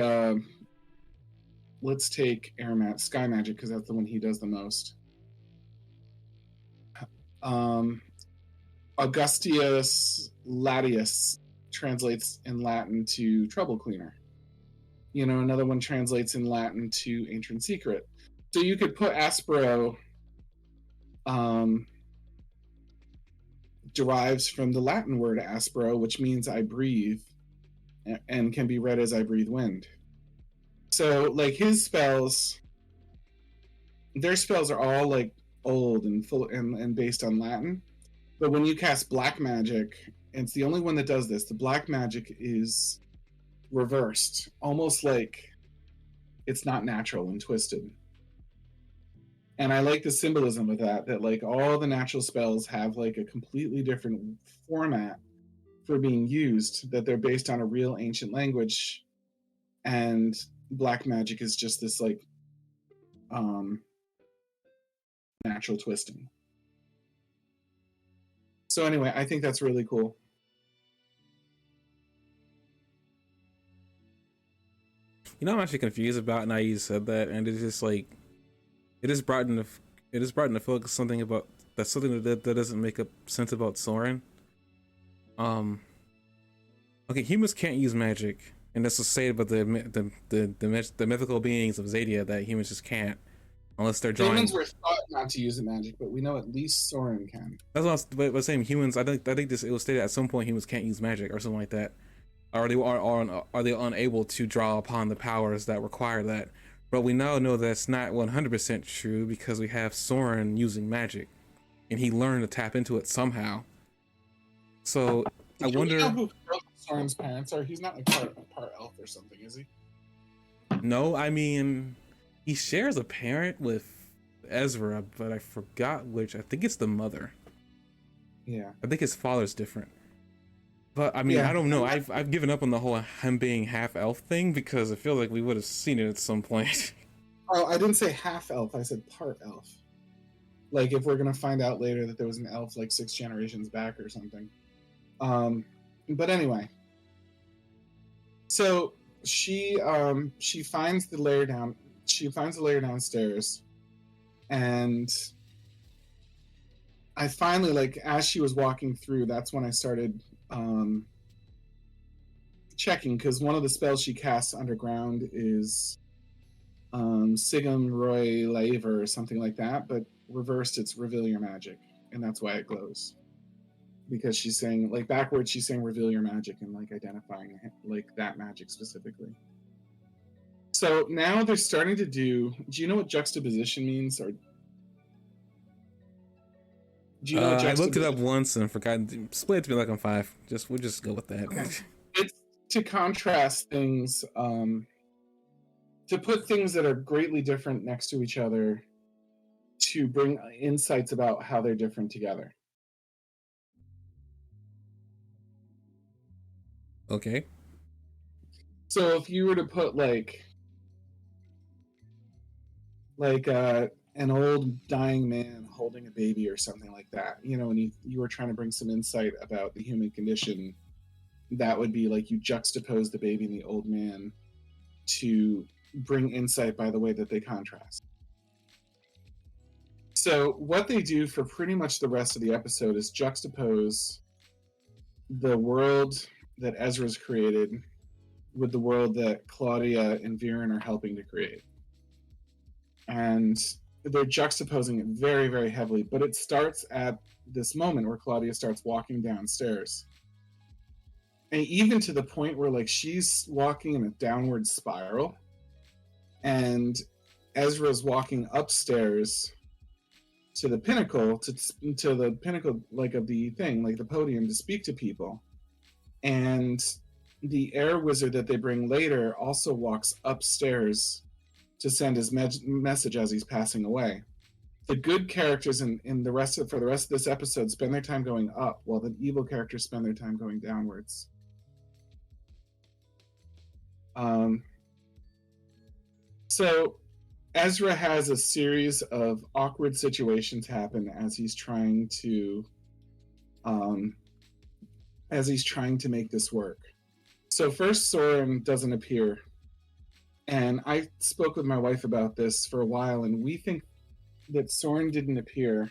let's take Sky Magic because that's the one he does the most. Augustius Latius translates in Latin to Trouble Cleaner. Another one translates in Latin to Ancient Secret. So you could put Aspero derives from the Latin word aspero, which means I breathe, and can be read as I breathe wind. So like his spells, their spells are all like old and full and based on Latin. But when you cast black magic, it's the only one that does this. The black magic is reversed, almost like it's not natural and twisted. And I like the symbolism of that like all the natural spells have like a completely different format for being used, that they're based on a real ancient language, and black magic is just this like natural twisting. So anyway, I think that's really cool. I'm actually confused about now you said that, and it's just like it is brought into focus something that doesn't make sense about Soren. Okay, humans can't use magic, and that's what's said about the mythical beings of Zadia, that humans just can't unless they're drawing. Humans were thought not to use the magic, but we know at least Soren can. That's what I was saying. Humans, I think it was stated at some point humans can't use magic or something like that. Are they unable to draw upon the powers that require that? But we now know that's not 100% true because we have Soren using magic, and he learned to tap into it somehow. So I wonder. Do you know who Soren's parents are? He's not like part elf or something, is he? No, I mean, he shares a parent with Ezra, but I forgot which. I think it's the mother. Yeah. I think his father's different. But I mean, I Yeah. don't know. I've given up on the whole him being half elf thing because I feel like we would have seen it at some point. Oh, I didn't say half elf. I said part elf. Like if we're gonna find out later that there was an elf like 6 generations back or something. But anyway, so she finds the layer down. She finds the layer downstairs, and I finally, like, as she was walking through, that's when I started checking, because one of the spells she casts underground is Sigum Roy Laver or something like that, but reversed it's Reveal Your Magic, and that's why it glows. Because she's saying, like, backwards, she's saying Reveal Your Magic and, like, identifying, like, that magic specifically. So now they're starting to do you know what juxtaposition means? Or do you know what I looked it juxtaposition? up once and forgot. Explain it to me like I'm 5. We'll just go with that. Okay. It's to contrast things, to put things that are greatly different next to each other, to bring insights about how they're different together. Okay. So if you were to put like an old dying man holding a baby or something like that, you know, and you were trying to bring some insight about the human condition, that would be like you juxtapose the baby and the old man to bring insight by the way that they contrast. So what they do for pretty much the rest of the episode is juxtapose the world that Ezra's created with the world that Claudia and Viren are helping to create. And they're juxtaposing it very, very heavily, but it starts at this moment where Claudia starts walking downstairs. And even to the point where, like, she's walking in a downward spiral, and Ezra's walking upstairs to the pinnacle, to the pinnacle, like, of the thing, like the podium, to speak to people. And the air wizard that they bring later also walks upstairs to send his message as he's passing away. The good characters for the rest of this episode spend their time going up, while the evil characters spend their time going downwards. So Ezra has a series of awkward situations happen as he's trying to make this work. So first, Soren doesn't appear, and I spoke with my wife about this for a while, and we think that Soren didn't appear.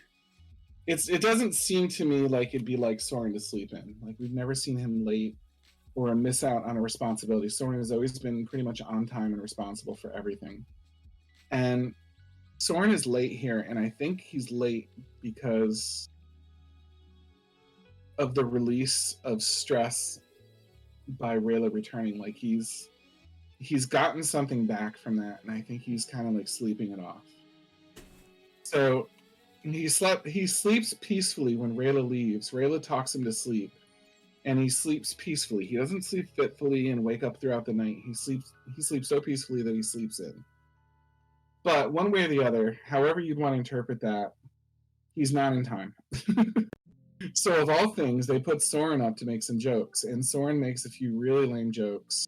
It doesn't seem to me like it'd be like Soren to sleep in. Like, we've never seen him late or miss out on a responsibility. Soren has always been pretty much on time and responsible for everything. And Soren is late here, and I think he's late because of the release of stress by Rayla returning. Like, he's gotten something back from that, and I think he's kind of like sleeping it off. So he sleeps peacefully when Rayla leaves. Rayla talks him to sleep, and he sleeps peacefully. He doesn't sleep fitfully and wake up throughout the night. He sleeps so peacefully that he sleeps in. But one way or the other, however you'd want to interpret that, he's not in time. So of all things, they put Soren up to make some jokes, and Soren makes a few really lame jokes.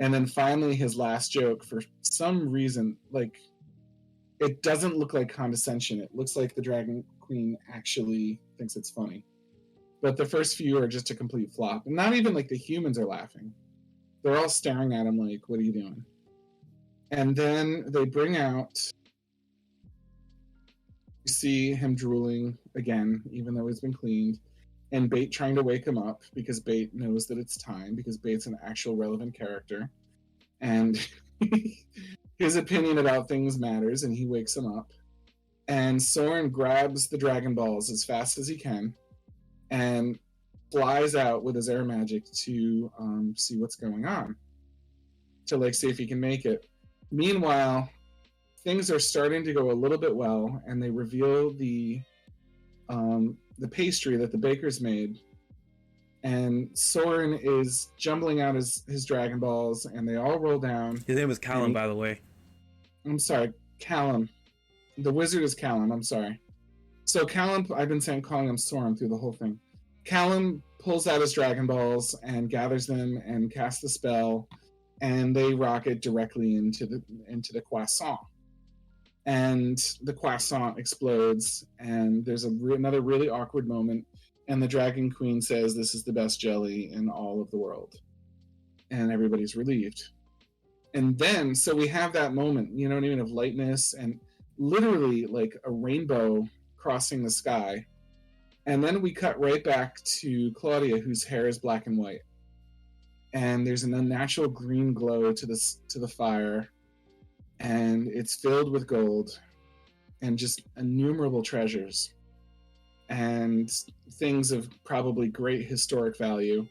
And then finally his last joke, for some reason, like, it doesn't look like condescension. It looks like the Dragon Queen actually thinks it's funny. But the first few are just a complete flop. And not even like the humans are laughing. They're all staring at him like, what are you doing? And then they bring out, you see him drooling again, even though he's been cleaned, and Bait trying to wake him up because Bait knows that it's time, because Bait's an actual relevant character. And his opinion about things matters, and he wakes him up. And Soren grabs the Dragon Balls as fast as he can and flies out with his air magic to see what's going on, to, like, see if he can make it. Meanwhile, things are starting to go a little bit well, and they reveal the pastry that the bakers made, and Soren is jumbling out his Dragon Balls, and they all roll down. His name is Callum, by the way. I'm sorry, Callum. The wizard is Callum. I'm sorry. So Callum, I've been calling him Soren through the whole thing. Callum pulls out his Dragon Balls and gathers them and casts the spell, and they rocket directly into the croissant. And the croissant explodes, and there's another really awkward moment, and the Dragon Queen says, "This is the best jelly in all of the world," and everybody's relieved. And then, so we have that moment, you know what I mean, of lightness and literally like a rainbow crossing the sky. And then we cut right back to Claudia, whose hair is black and white, and there's an unnatural green glow to the fire, and it's filled with gold and just innumerable treasures and things of probably great historic value.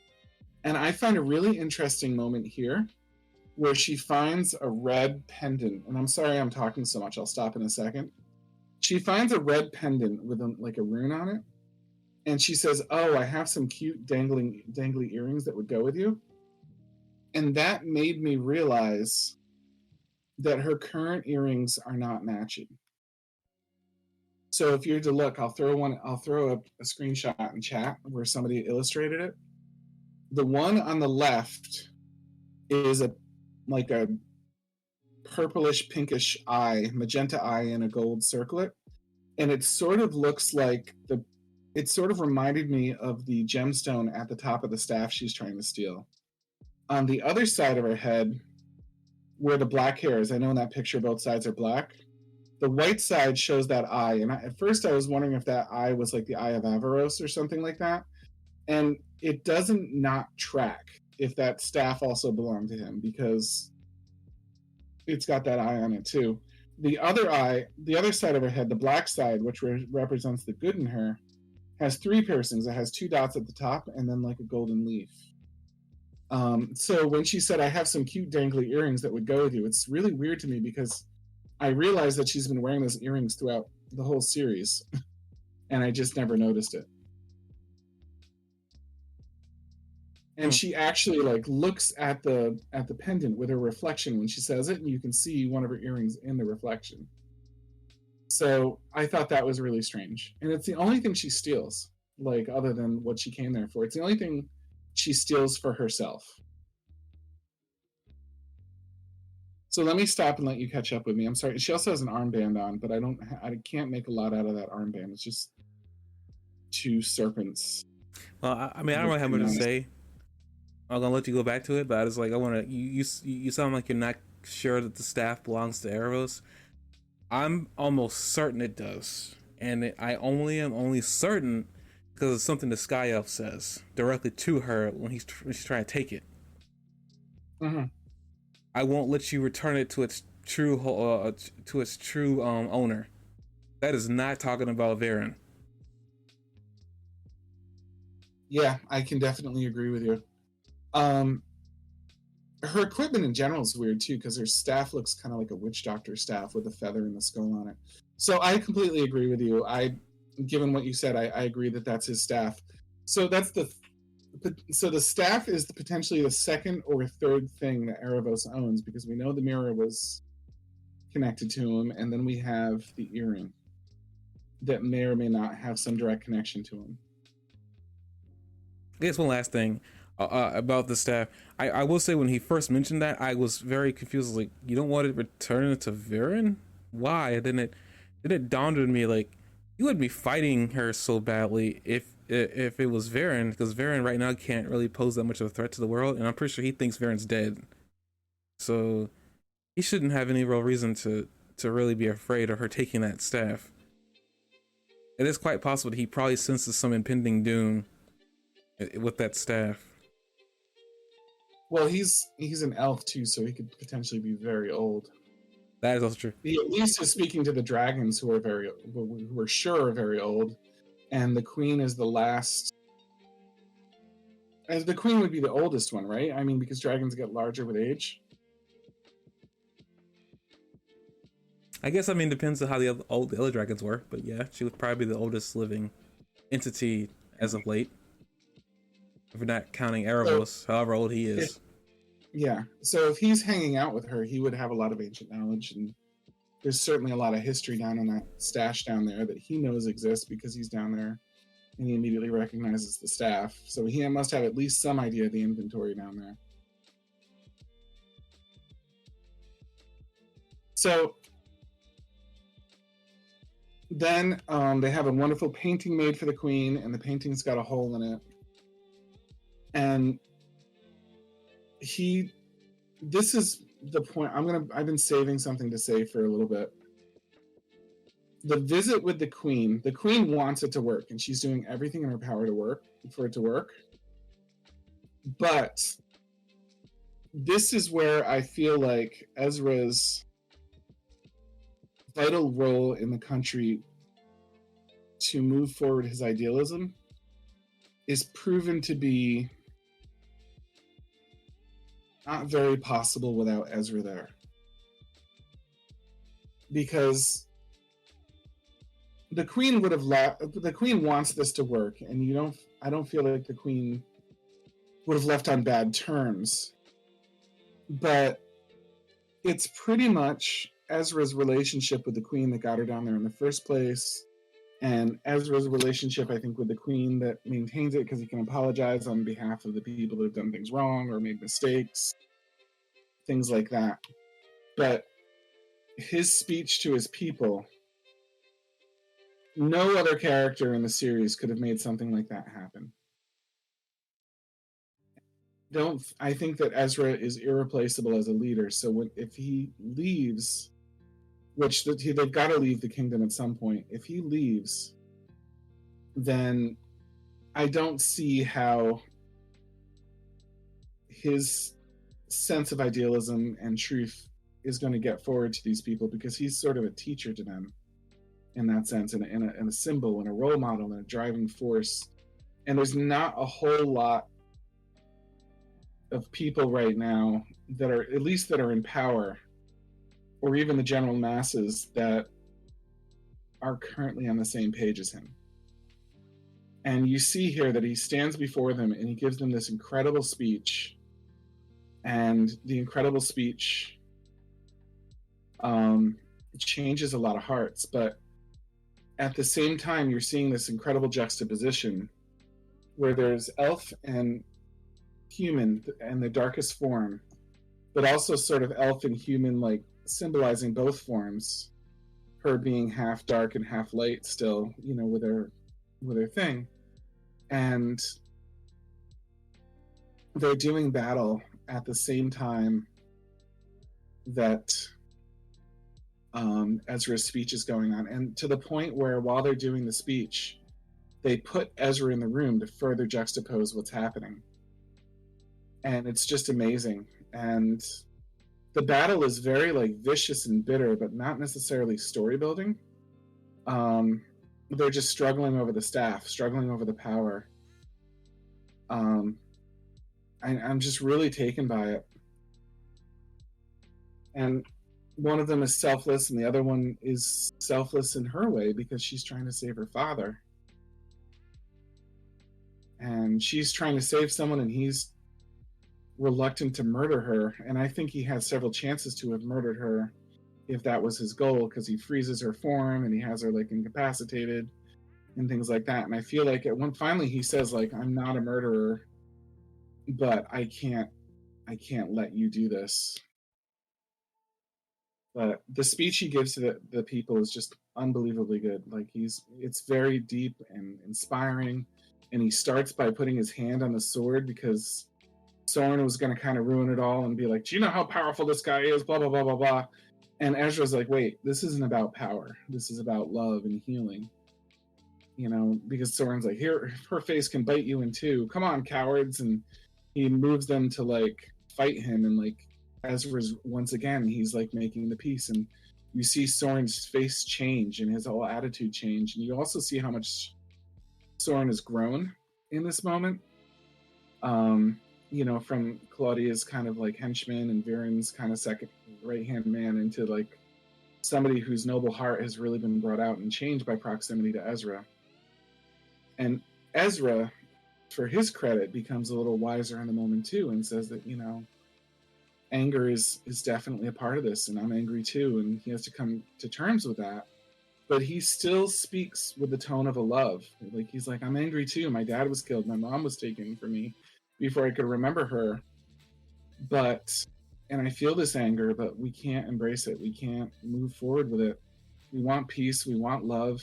And I find a really interesting moment here where she finds a red pendant. And I'm sorry I'm talking so much, I'll stop in a second. She finds a red pendant with like a rune on it, and she says, "Oh, I have some cute dangly earrings that would go with you." And that made me realize that her current earrings are not matching. So if you're to look, I'll throw a screenshot in chat where somebody illustrated it. The one on the left is like a purplish pinkish eye, magenta eye in a gold circlet, and it sort of looks like it sort of reminded me of the gemstone at the top of the staff she's trying to steal. On the other side of her head, where the black hair is, I know in that picture both sides are black, the white side shows that eye, and at first I was wondering if that eye was like the Eye of Avaros or something like that, and it doesn't not track if that staff also belonged to him, because it's got that eye on it too. The other eye, the other side of her head, the black side, which represents the good in her, has 3 piercings. It has 2 dots at the top and then like a golden leaf. So when she said, "I have some cute dangly earrings that would go with you," it's really weird to me because I realized that she's been wearing those earrings throughout the whole series, and I just never noticed it. And she actually like looks at the pendant with her reflection when she says it, and you can see one of her earrings in the reflection. So I thought that was really strange, and it's the only thing she steals, like other than what she came there for. It's the only thing she steals for herself. So let me stop and let you catch up with me. I'm sorry. She also has an armband on, but I can't make a lot out of that armband. It's just 2 serpents. Well, I mean, I don't really have much to say. I'm gonna let you go back to it, but I was like, I want to. You sound like you're not sure that the staff belongs to Erebos. I'm almost certain it does, and I am only certain because of something the Sky Elf says directly to her when she's trying to take it. Mm-hmm. I won't let you return it to its true owner. That is not talking about Varen. Yeah, I can definitely agree with you. Her equipment in general is weird too, because her staff looks kind of like a witch doctor staff with a feather and the skull on it. So I completely agree with you. Given what you said, I agree that that's his staff. So the staff is potentially the second or third thing that Erebos owns, because we know the mirror was connected to him, and then we have the earring that may or may not have some direct connection to him. I guess one last thing about the staff. I will say when he first mentioned that, I was very confused. Like, you don't want to return it to Varen? Why? And then it dawned on me, like, you would be fighting her so badly if it was Varen, because Varen right now can't really pose that much of a threat to the world, and I'm pretty sure he thinks Varen's dead. So he shouldn't have any real reason to really be afraid of her taking that staff. It is quite possible that he probably senses some impending doom with that staff. Well, he's an elf too, so he could potentially be very old. That is also true. He at least is speaking to the dragons, who are sure are very old, and the queen is the last. As the queen would be the oldest one, right? I mean, because dragons get larger with age. I guess, I mean, depends on how the other dragons were, but yeah, she would probably be the oldest living entity as of late. If we're not counting So Erebos, however old he if is. yeah, so if he's hanging out with her, he would have a lot of ancient knowledge, and there's certainly a lot of history down in that stash down there that he knows exists because he's down there and he immediately recognizes the staff. So he must have at least some idea of the inventory down there. So then they have a wonderful painting made for the queen, and the painting's got a hole in it. And this is the point. I've been saving something to say for a little bit. The visit with the queen wants it to work, and she's doing everything in her power for it to work. But this is where I feel like Ezra's vital role in the country to move forward his idealism is proven to be not very possible without Ezra there. Because the queen would have the queen wants this to work, and I don't feel like the queen would have left on bad terms. But it's pretty much Ezra's relationship with the queen that got her down there in the first place, and Ezra's relationship, I think, with the queen that maintains it because he can apologize on behalf of the people that have done things wrong or made mistakes, things like that. But his speech to his people, no other character in the series could have made something like that happen. I think that Ezra is irreplaceable as a leader. So if he leaves, which they've got to leave the kingdom at some point, if he leaves, then I don't see how his sense of idealism and truth is going to get forward to these people, because he's sort of a teacher to them in that sense, and a symbol and a role model and a driving force. And there's not a whole lot of people right now that are, at least that are in power, or even the general masses, that are currently on the same page as him. And you see here that he stands before them and he gives them this incredible speech. And the incredible speech changes a lot of hearts. But at the same time, you're seeing this incredible juxtaposition where there's elf and human and the darkest form, but also sort of elf and human, like symbolizing both forms, her being half dark and half light still, with her thing. And they're doing battle at the same time that Ezra's speech is going on, and to the point where while they're doing the speech, they put Ezra in the room to further juxtapose what's happening. And it's just amazing. And the battle is very vicious and bitter, but not necessarily story building. They're just struggling over the staff, struggling over the power. I'm just really taken by it. And one of them is selfless, and the other one is selfless in her way because she's trying to save her father. And she's trying to save someone, and he's reluctant to murder her. And I think he has several chances to have murdered her if that was his goal, because he freezes her form and he has her incapacitated and things like that. And I feel like finally he says I'm not a murderer, but I can't let you do this. But the speech he gives to the people is just unbelievably good. It's very deep and inspiring. And he starts by putting his hand on the sword because Soren was going to kind of ruin it all and be like, do you know how powerful this guy is? Blah, blah, blah, blah, blah. And Ezra's like, wait, this isn't about power. This is about love and healing. Because Soren's like, here, her face can bite you in two. Come on, cowards. And he moves them to fight him. And Ezra's, once again, he's making the peace. And you see Soren's face change and his whole attitude change. And you also see how much Soren has grown in this moment. From Claudia's kind of henchman and Viren's kind of second right-hand man into somebody whose noble heart has really been brought out and changed by proximity to Ezra. And Ezra for his credit, becomes a little wiser in the moment too, and says that, anger is definitely a part of this, and I'm angry too, and he has to come to terms with that. But he still speaks with the tone of a love. Like, he's like, I'm angry too. My dad was killed. My mom was taken from me before I could remember her. And I feel this anger, but we can't embrace it. We can't move forward with it. We want peace. We want love.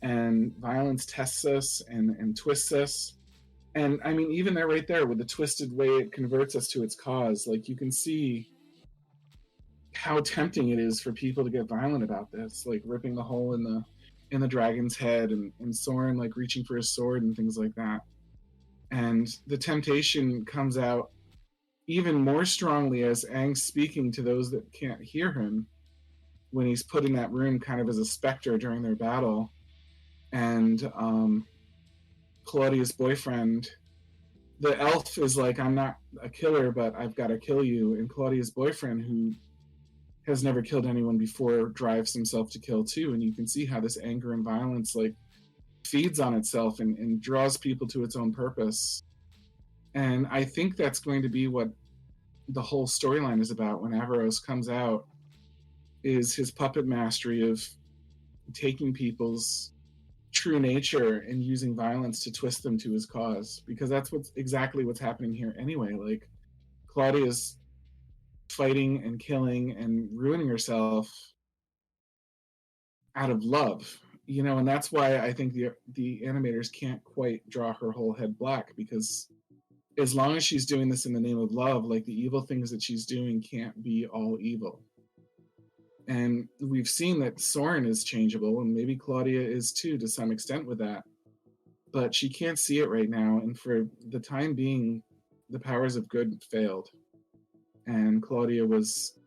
And violence tests us and twists us. And I mean, even there, right there, with the twisted way it converts us to its cause, like, you can see how tempting it is for people to get violent about this, like ripping the hole in the dragon's head, and Soren like reaching for his sword and things like that. And the temptation comes out even more strongly as Aang's speaking to those that can't hear him, when he's put in that room kind of as a specter during their battle. And Claudia's boyfriend, the elf, is like, I'm not a killer, but I've got to kill you. And Claudia's boyfriend, who has never killed anyone before, drives himself to kill too. And you can see how this anger and violence like feeds on itself and draws people to its own purpose. And I think that's going to be what the whole storyline is about when Averos comes out, is his puppet mastery of taking people's true nature and using violence to twist them to his cause. Because that's exactly what's happening here anyway. Like, Claudia's fighting and killing and ruining herself out of love, and that's why I think the animators can't quite draw her whole head black, because as long as she's doing this in the name of love, like, the evil things that she's doing can't be all evil. And we've seen that Soren is changeable, and maybe Claudia is too, to some extent, with that. But she can't see it right now, and for the time being, the powers of good failed. And Claudia was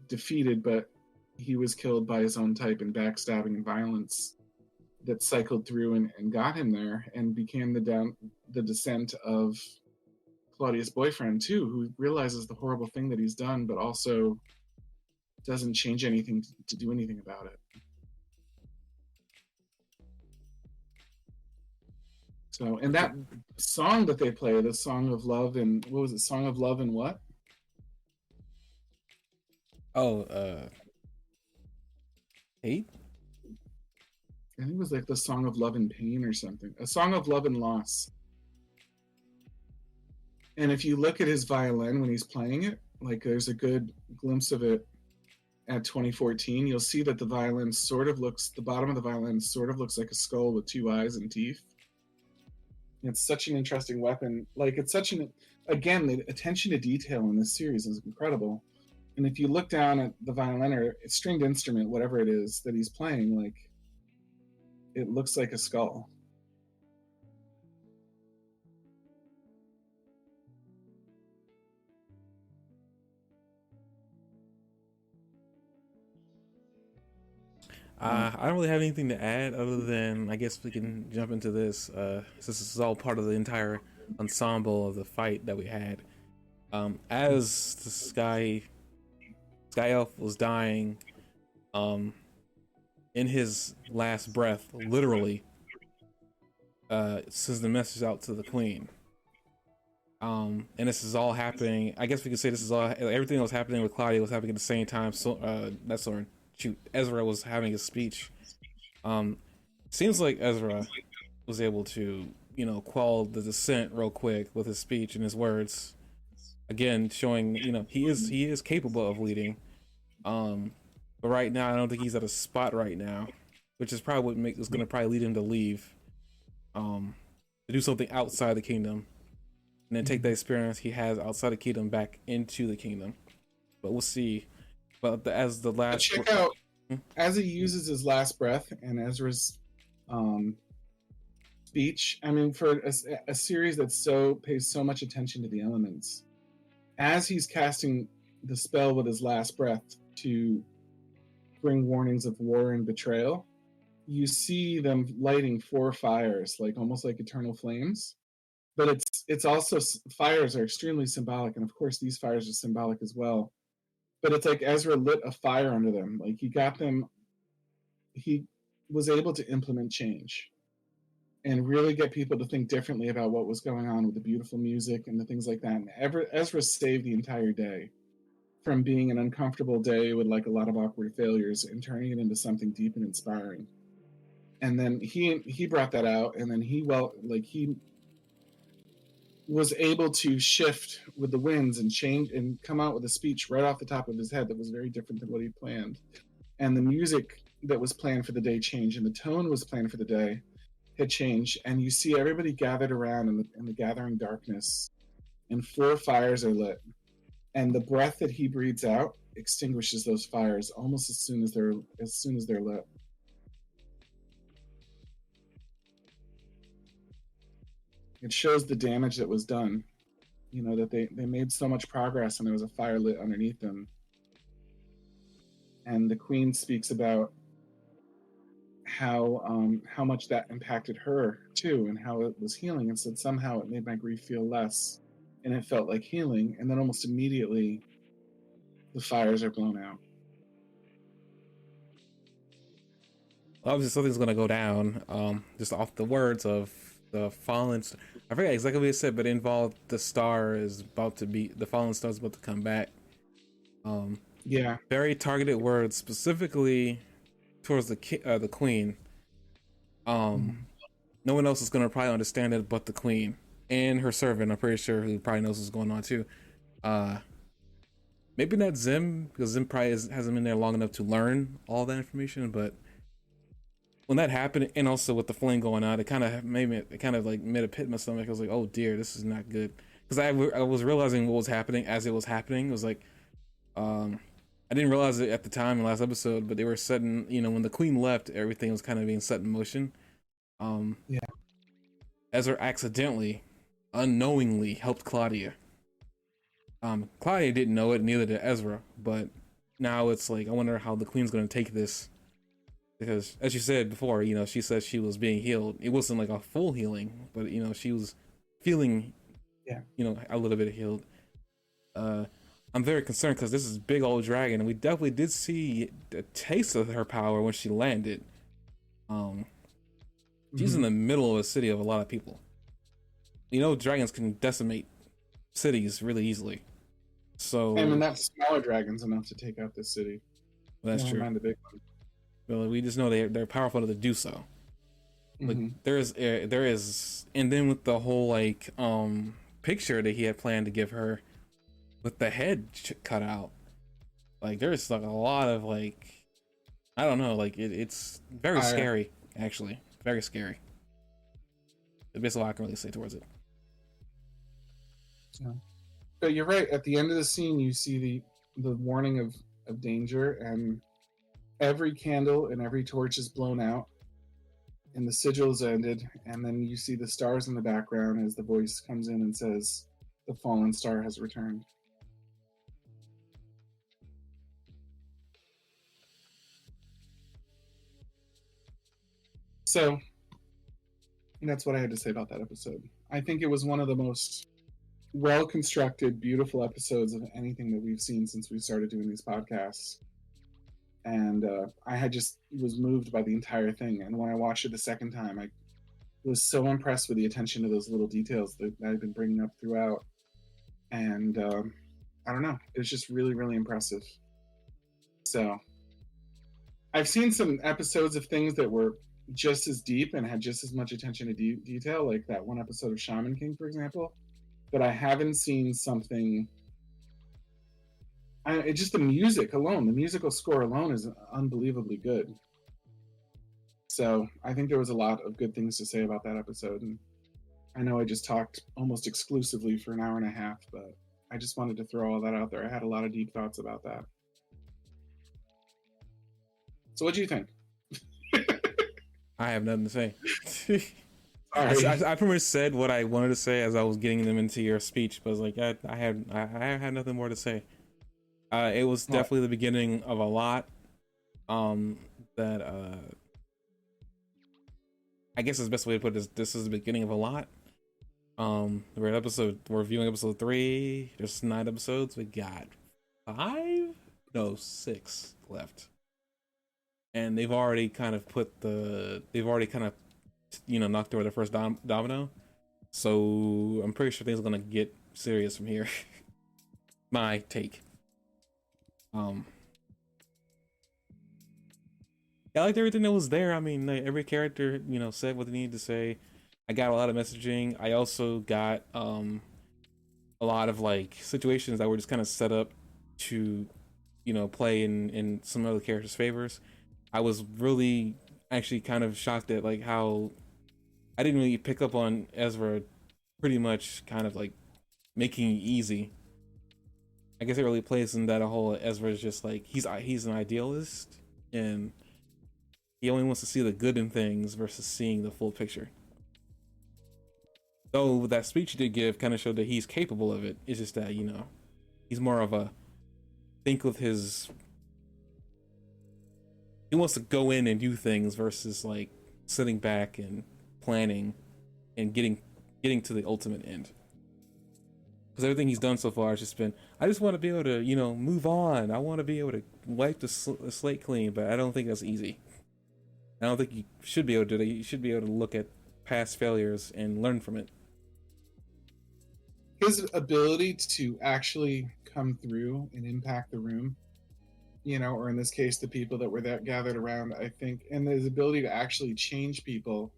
defeated, but he was killed by his own type in backstabbing and violence that cycled through and got him there, and became the descent of Claudia's boyfriend too, who realizes the horrible thing that he's done, but also doesn't change anything to do anything about it. So, and that song that they play, the Song of Love, and what was it? Song of Love and what? Oh, hate? I think it was like the Song of Love and Pain or something. A Song of Love and Loss. And if you look at his violin when he's playing it, like, there's a good glimpse of it at 2014, you'll see that the bottom of the violin sort of looks like a skull with two eyes and teeth. It's such an interesting weapon. Like, it's again, the attention to detail in this series is incredible. And if you look down at the violin or stringed instrument, whatever it is that he's playing, like, it looks like a skull. I don't really have anything to add other than, I guess we can jump into this. Since this is all part of the entire ensemble of the fight that we had. As the Sky Elf was dying, in his last breath, literally, sends the message out to the Queen. And this is all happening. I guess we could say this is all, everything that was happening with Claudia was happening at the same time. So that's Soren. Ezra was having his speech. Seems like Ezra was able to, quell the dissent real quick with his speech and his words. Again, showing, he is capable of leading. But right now, I don't think he's at a spot right now, which is probably what is going to probably lead him to leave, to do something outside the kingdom, and then take the experience he has outside the kingdom back into the kingdom. But we'll see. But as the last, check out, as he uses his last breath and Ezra's speech. I mean, for a series that pays so much attention to the elements, as he's casting the spell with his last breath to bring warnings of war and betrayal, you see them lighting 4 fires, like almost like eternal flames. But it's also, fires are extremely symbolic, and of course these fires are symbolic as well. But it's like Ezra lit a fire under them. Like, he was able to implement change. and really get people to think differently about what was going on with the beautiful music and the things like that. And Ezra saved the entire day from being an uncomfortable day with like a lot of awkward failures and turning it into something deep and inspiring. And then he brought that out, and then he was able to shift with the winds and change and come out with a speech right off the top of his head that was very different than what he planned. And the music that was planned for the day changed, and the tone was planned for the day had changed. And you see everybody gathered around in the gathering darkness, and 4 fires are lit. And the breath that he breathes out extinguishes those fires almost as soon as they're lit. It shows the damage that was done. You know, that they made so much progress and there was a fire lit underneath them. And the queen speaks about how much that impacted her too, and how it was healing, and said somehow it made my grief feel less, and it felt like healing. And then almost immediately the fires are blown out. Obviously, something's gonna go down. Just off the words of the fallen. I forget exactly what it said, but it involved the fallen star is about to come back. Yeah. Very targeted words, specifically towards the queen. No one else is gonna probably understand it but the queen and her servant. I'm pretty sure who probably knows what's going on too. Maybe not Zim, because Zim probably hasn't been there long enough to learn all that information. But when that happened, and also with the flame going out, it kind of made a pit in my stomach. I was like, oh dear, this is not good. Because I was realizing what was happening as it was happening. It was like, I didn't realize it at the time in the last episode, but they were setting, when the queen left, everything was kind of being set in motion. Yeah. Ezra accidentally, unknowingly helped Claudia. Claudia didn't know it, neither did Ezra, but now it's like, I wonder how the queen's going to take this. Because, as you said before, she said she was being healed. It wasn't like a full healing, but, she was feeling, a little bit healed. I'm very concerned because this is big old dragon, and we definitely did see a taste of her power when she landed. She's in the middle of a city of a lot of people. Dragons can decimate cities really easily. So, and that smaller dragon's enough to take out this city. Well, that's true. Mind the big one. Well, we just know they're powerful enough to do so. Like there is, and then with the whole picture that he had planned to give her, with the head cut out, there's a lot of I don't know, it's very scary, actually, very scary. That's basically all I can really say towards it. Yeah. But you're right. At the end of the scene, you see the warning of danger, and every candle and every torch is blown out, and the sigil is ended, and then you see the stars in the background as the voice comes in and says, "The fallen star has returned." So that's what I had to say about that episode. I think it was one of the most well-constructed, beautiful episodes of anything that we've seen since we started doing these podcasts. And I was moved by the entire thing. And when I watched it the second time, I was so impressed with the attention to those little details that I've been bringing up throughout. And I don't know, it was just really, really impressive. So I've seen some episodes of things that were just as deep and had just as much attention to detail, like that one episode of Shaman King, for example. But I haven't seen something. It's just the music alone. The musical score alone is unbelievably good. So I think there was a lot of good things to say about that episode. And I know I just talked almost exclusively for an hour and a half, but I just wanted to throw all that out there. I had a lot of deep thoughts about that. So what do you think? I have nothing to say. I pretty much said what I wanted to say as I was getting them into your speech, but I was like, I had nothing more to say. It was definitely the beginning of a lot. That I guess is the best way to put it. This is the beginning of a lot. We're viewing episode 3. There's 9 episodes. We got 6 left. And they've already kind of knocked over the first domino. So I'm pretty sure things are gonna get serious from here. My take. Um, I liked everything that was there. I mean, like, every character, said what they needed to say. I got a lot of messaging. I also got a lot of like situations that were just kind of set up to, play in some other characters' favors. I was really actually kind of shocked at like how I didn't really pick up on Ezra pretty much kind of like making it easy. I guess it really plays in that a whole Ezra is just like he's an idealist and he only wants to see the good in things versus seeing the full picture. Though that speech he did give kind of showed that he's capable of it. It's just that, he's more of a think with his he wants to go in and do things versus like sitting back and planning and getting to the ultimate end. Because everything he's done so far has just been, I just want to be able to, move on. I want to be able to wipe the slate clean, but I don't think that's easy. I don't think you should be able to do that. You should be able to look at past failures and learn from it. His ability to actually come through and impact the room, or in this case, the people that were gathered around, I think, and his ability to actually change people,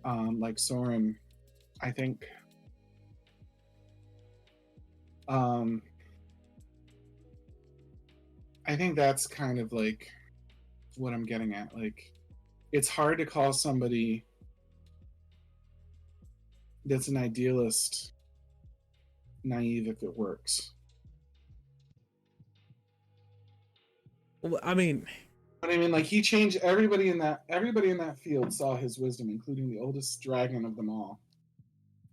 like Soren, I think, I think that's kind of like what I'm getting at. Like, it's hard to call somebody that's an idealist naive if it works. Well, I mean, like he changed everybody in that field saw his wisdom, including the oldest dragon of them all.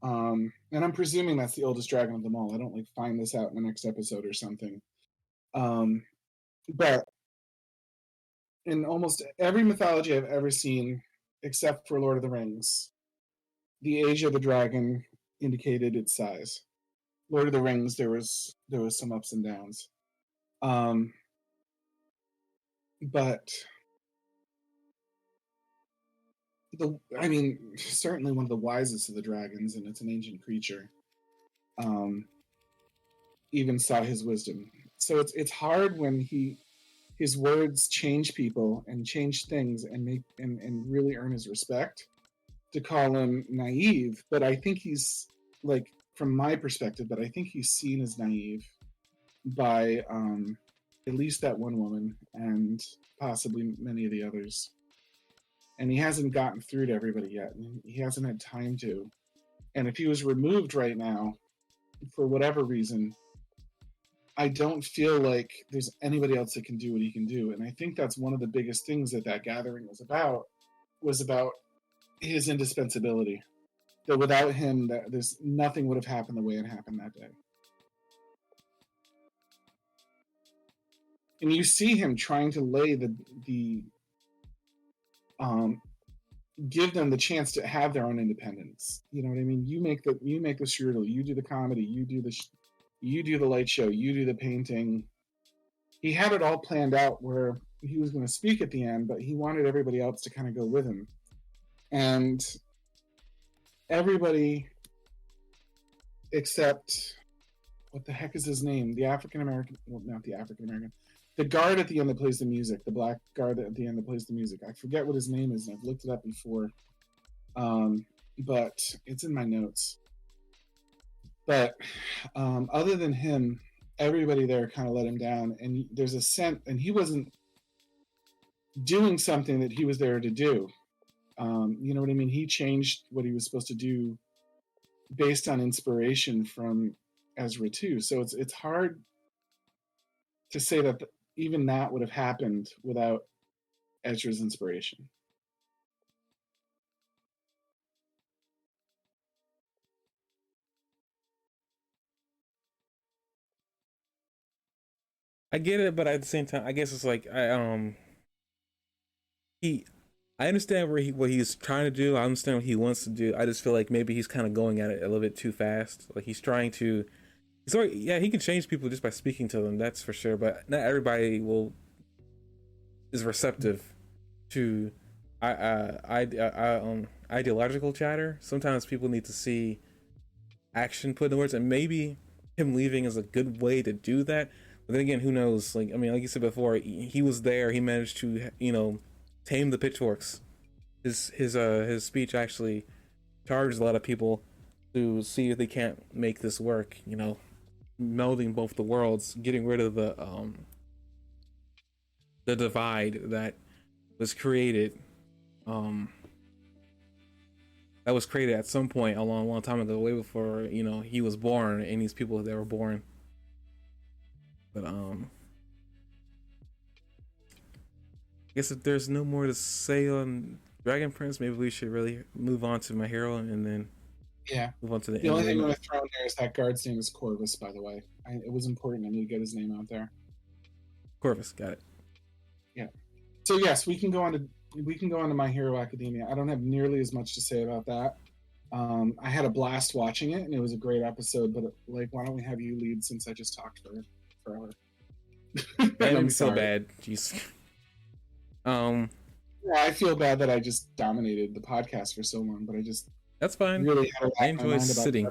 And I'm presuming that's the oldest dragon of them all. I don't like find this out in the next episode or something. But in almost every mythology I've ever seen, except for Lord of the Rings, the age of the dragon indicated its size. Lord of the Rings, there was some ups and downs. But certainly one of the wisest of the dragons, and it's an ancient creature, even saw his wisdom. So it's hard when his words change people and change things and make and really earn his respect, to call him naive. But I think he's, like, from my perspective, but I think he's seen as naive by at least that one woman and possibly many of the others. And he hasn't gotten through to everybody yet. He hasn't had time to. And if he was removed right now, for whatever reason, I don't feel like there's anybody else that can do what he can do. And I think that's one of the biggest things that gathering was about his indispensability. That without him, there's nothing would have happened the way it happened that day. And you see him trying to lay the give them the chance to have their own independence. You know what I mean? You make the strudel, you do the comedy, you do the light show, you do the painting. He had it all planned out where he was going to speak at the end, but he wanted everybody else to kind of go with him. And everybody except, what the heck is his name? The African American, well, not the African American, the guard at the end that plays the music, the black guard at the end that plays the music. I forget what his name is, and I've looked it up before, but it's in my notes. But other than him, everybody there kind of let him down, and there's a sense, and he wasn't doing something that he was there to do. You know what I mean? He changed what he was supposed to do based on inspiration from Ezra too. So it's hard to say that even that would have happened without Ezra's inspiration. I get it, but at the same time, I guess it's like I understand what he's trying to do. I understand what he wants to do. I just feel like maybe he's kind of going at it a little bit too fast. Like he's trying to. Sorry, yeah, he can change people just by speaking to them. That's for sure. But not everybody is receptive to ideological chatter. Sometimes people need to see action put in words, and maybe him leaving is a good way to do that. But then again, who knows? Like, I mean, like you said before, he was there. He managed to, tame the pitchforks. His speech actually charged a lot of people to see if they can't make this work. Melding both the worlds, getting rid of the divide that was created. Um, that was created at some point a long, long time ago, way before he was born, and these people that were born. But I guess if there's no more to say on Dragon Prince, maybe we should really move on to My Hero, and then move on to the only thing ending. I'm going to throw in there is that guard's name is Corvus, by the way. It was important. I need to get his name out there. Corvus, got it. Yeah. So yes, we can go on to My Hero Academia. I don't have nearly as much to say about that. I had a blast watching it, and it was a great episode. But like, why don't we have you lead since I just talked for forever? I'm so bad. Jeez. Yeah, I feel bad that I just dominated the podcast for so long, but that's fine. Really had I enjoy sitting.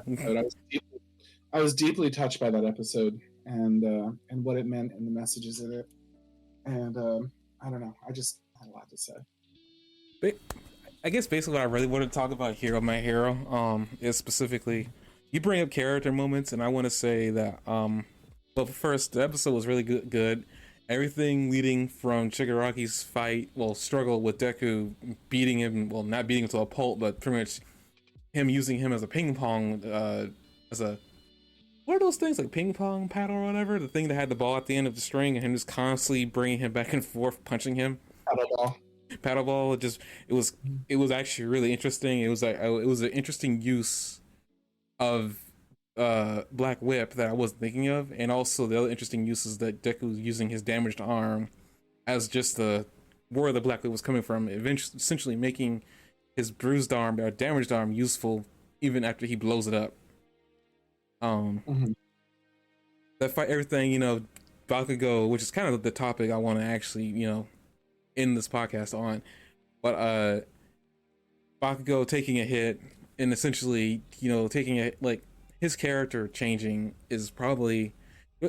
I was deeply touched by that episode and what it meant and the messages in it. And I don't know. I just had a lot to say. But I guess basically what I really want to talk about here on My Hero is specifically, you bring up character moments, and I want to say that but first, the episode was really good. Everything leading from Shigaraki's struggle with Deku, beating him, well, not beating him to a pulp, but pretty much him using him as a ping pong, what are those things, like ping pong paddle or whatever? The thing that had the ball at the end of the string, and him just constantly bringing him back and forth, punching him. Paddle ball. It was actually really interesting. It was an interesting use of Black Whip that I wasn't thinking of, and also the other interesting uses that Deku was using his damaged arm as just where the Black Whip was coming from, essentially making his bruised arm or damaged arm useful even after he blows it up. That fight, everything, Bakugo, which is kind of the topic I want to actually end this podcast on, but Bakugo taking a hit and essentially taking a, like, his character changing is probably,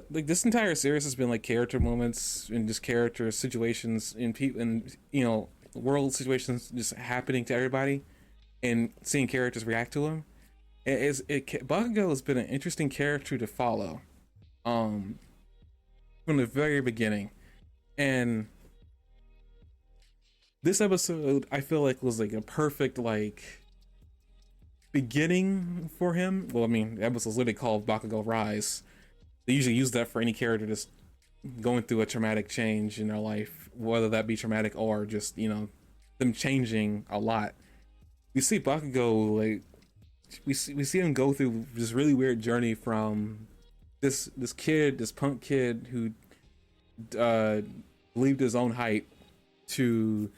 like, this entire series has been like character moments and just character situations in people and world situations just happening to everybody and seeing characters react to them. Bakugo has been an interesting character to follow from the very beginning, and this episode I feel like was like a perfect beginning for him. Well, I mean, the episode's literally called Bakugo Rise. They usually use that for any character just going through a traumatic change in their life, whether that be traumatic or just them changing a lot. We see Bakugo, like, we see him go through this really weird journey from this punk kid who believed his own height to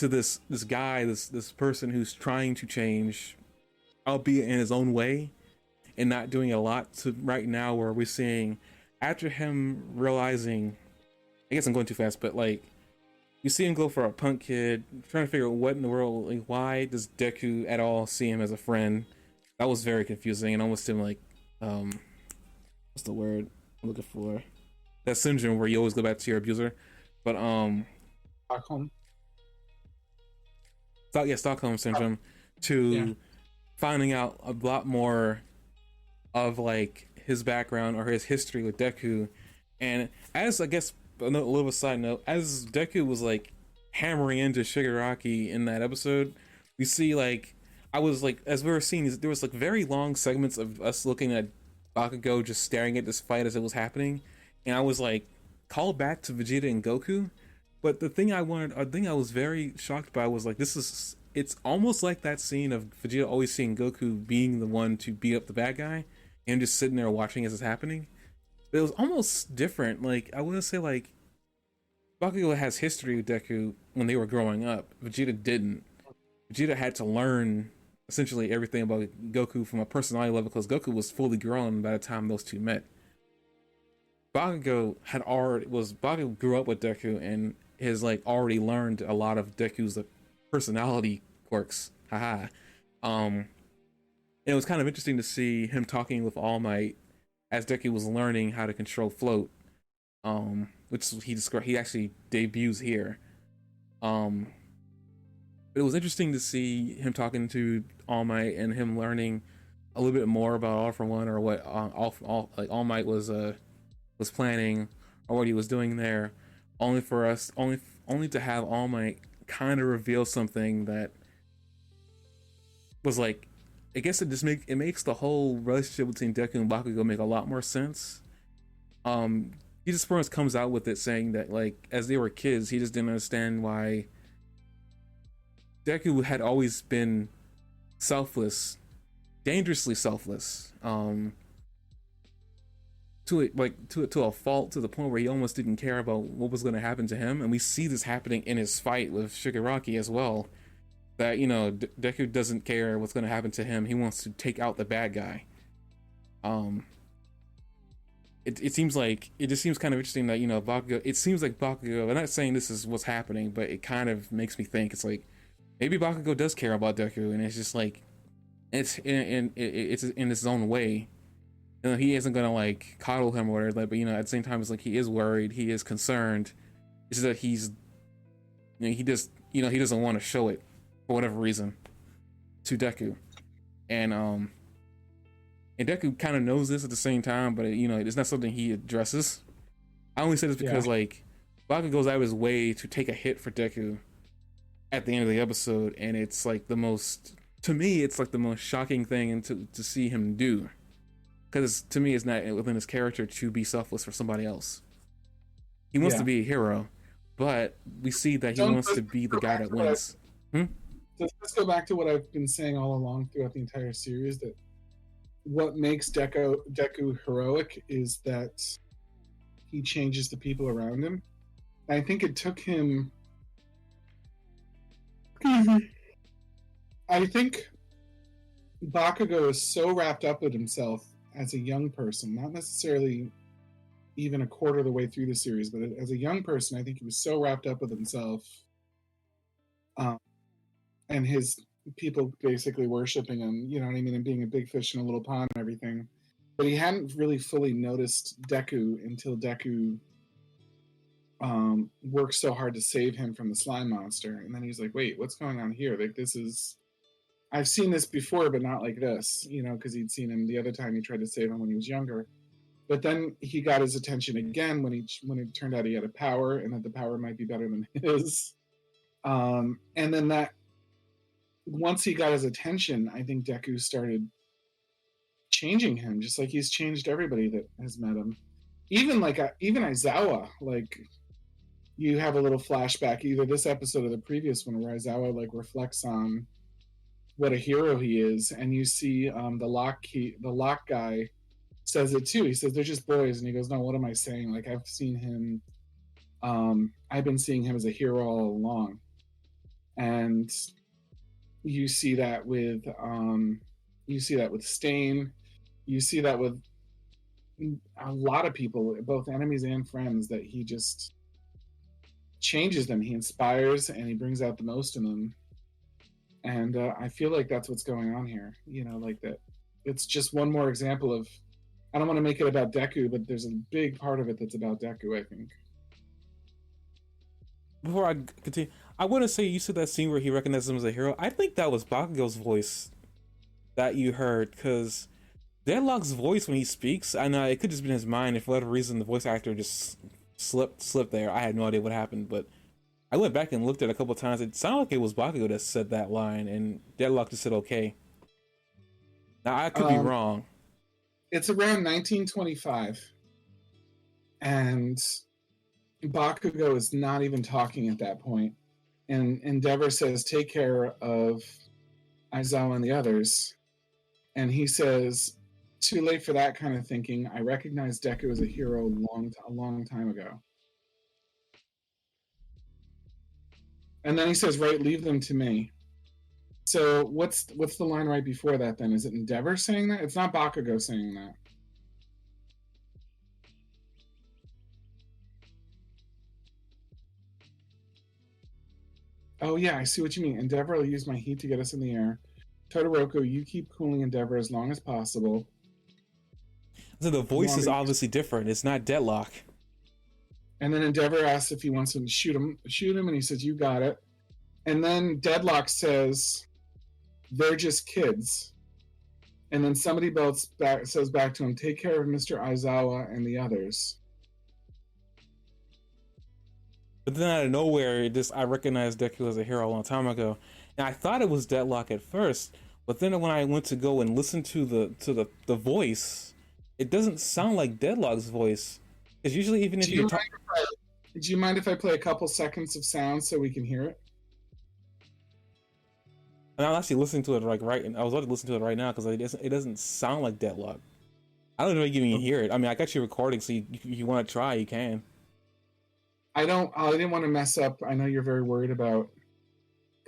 this guy, this person who's trying to change, albeit in his own way, and not doing a lot, to right now where we're seeing, after him realizing, I guess I'm going too fast, but like, you see him go for a punk kid, trying to figure out what in the world, like, why does Deku at all see him as a friend? That was very confusing, and almost him like, what's the word I'm looking for? That syndrome where you always go back to your abuser. But Stockholm. Stockholm syndrome, to finding out a lot more of like his background or his history with Deku. And as, I guess, a little bit side note, as Deku was like hammering into Shigaraki in that episode, we see, like, I was like, as we were seeing, there was like very long segments of us looking at Bakugo just staring at this fight as it was happening, and I was like called back to Vegeta and Goku. But the thing I was very shocked by was like, it's almost like that scene of Vegeta always seeing Goku being the one to beat up the bad guy and just sitting there watching as it's happening. But it was almost different. Like, I wouldn't say like Bakugo has history with Deku when they were growing up. Vegeta didn't. Vegeta had to learn essentially everything about Goku from a personality level because Goku was fully grown by the time those two met. Bakugo grew up with Deku, and has like already learned a lot of Deku's personality quirks. Haha. And it was kind of interesting to see him talking with All Might as Deku was learning how to control float. Which he actually debuts here. But it was interesting to see him talking to All Might and him learning a little bit more about All for One, or what All Might was planning, or what he was doing there, only to have All Might kind of reveal something that was like, I guess it makes the whole relationship between Deku and Bakugo make a lot more sense. He just pretty much comes out with it saying that, like, as they were kids, he just didn't understand why Deku had always been selfless, dangerously selfless, to a fault, to the point where he almost didn't care about what was going to happen to him. And we see this happening in his fight with Shigaraki as well. That, you know, Deku doesn't care what's going to happen to him. He wants to take out the bad guy. It just seems kind of interesting that, you know, Bakugo, it seems like Bakugo, I'm not saying this is what's happening, but it kind of makes me think, it's like, maybe Bakugo does care about Deku, and it's just like, it's in its own way. You know, he isn't gonna like coddle him or whatever, but, you know, at the same time, it's like he is worried, he is concerned. It's just that he's, you know, he doesn't want to show it for whatever reason to Deku. And Deku kind of knows this at the same time, but, you know, it's not something he addresses. I only say this because, like, Bakugo goes out of his way to take a hit for Deku at the end of the episode, and it's like to me, it's like the most shocking thing to see him do. Because to me, it's not within his character to be selfless for somebody else. He wants to be a hero, but we see that he wants to be the guy that wins. Let's go back to what I've been saying all along throughout the entire series, that what makes Deku heroic is that he changes the people around him. I think it took him... I think Bakugo is so wrapped up with himself as a young person, not necessarily even a quarter of the way through the series, but as a young person, I think he was so wrapped up with himself, and his people basically worshiping him, you know what I mean, and being a big fish in a little pond and everything. But he hadn't really fully noticed Deku until Deku worked so hard to save him from the slime monster. And then he's like, wait, what's going on here? Like, this is... I've seen this before, but not like this, you know, because he'd seen him the other time he tried to save him when he was younger. But then he got his attention again when it turned out he had a power, and that the power might be better than his. And then that, once he got his attention, I think Deku started changing him, just like he's changed everybody that has met him. Even Aizawa, like, you have a little flashback, either this episode or the previous one, where Aizawa like reflects on what a hero he is, and you see the lock guy says it too. He says they're just boys, and he goes, no, what am I saying? Like, I've seen him, I've been seeing him as a hero all along. And you see that with Stain. You see that with a lot of people, both enemies and friends, that he just changes them. He inspires, and he brings out the most in them. And I feel like that's what's going on here. You know, like that. It's just one more example of, I don't want to make it about Deku, but there's a big part of it that's about Deku, I think. Before I continue, I want to say, you said that scene where he recognized him as a hero. I think that was Bakugo's voice that you heard, because Deadlock's voice when he speaks, I know it could just be in his mind, if for whatever reason the voice actor just slipped there. I had no idea what happened, but I went back and looked at it a couple of times. It sounded like it was Bakugo that said that line, and Deadlock just said okay. Now I could be wrong. It's around 1925, and Bakugo is not even talking at that point. And Endeavor says, take care of Aizawa and the others. And he says, too late for that kind of thinking. I recognized Deku as a hero a long time ago. And then he says, right, leave them to me. So what's the line right before that then? Is it Endeavor saying that? It's not Bakugo saying that. Oh yeah, I see what you mean. Endeavor will use my heat to get us in the air. Todoroki, you keep cooling Endeavor as long as possible. So the voice is obviously different. It's not Deadlock. And then Endeavor asks if he wants him to shoot him, and he says, "You got it." And then Deadlock says, "They're just kids." And then somebody else says back to him, "Take care of Mr. Aizawa and the others." But then out of nowhere, I recognized Deku as a hero a long time ago, and I thought it was Deadlock at first. But then when I went to go and listen to the voice, it doesn't sound like Deadlock's voice. Because usually, even if you're talking, do you mind if I play a couple seconds of sound so we can hear it? and I'm actually listening to it like right, and I was about to listen to it right now because it doesn't sound like Deadlock. I don't know if you can even hear it. I mean, I got you recording, so you want to try, you can. I didn't want to mess up. I know you're very worried about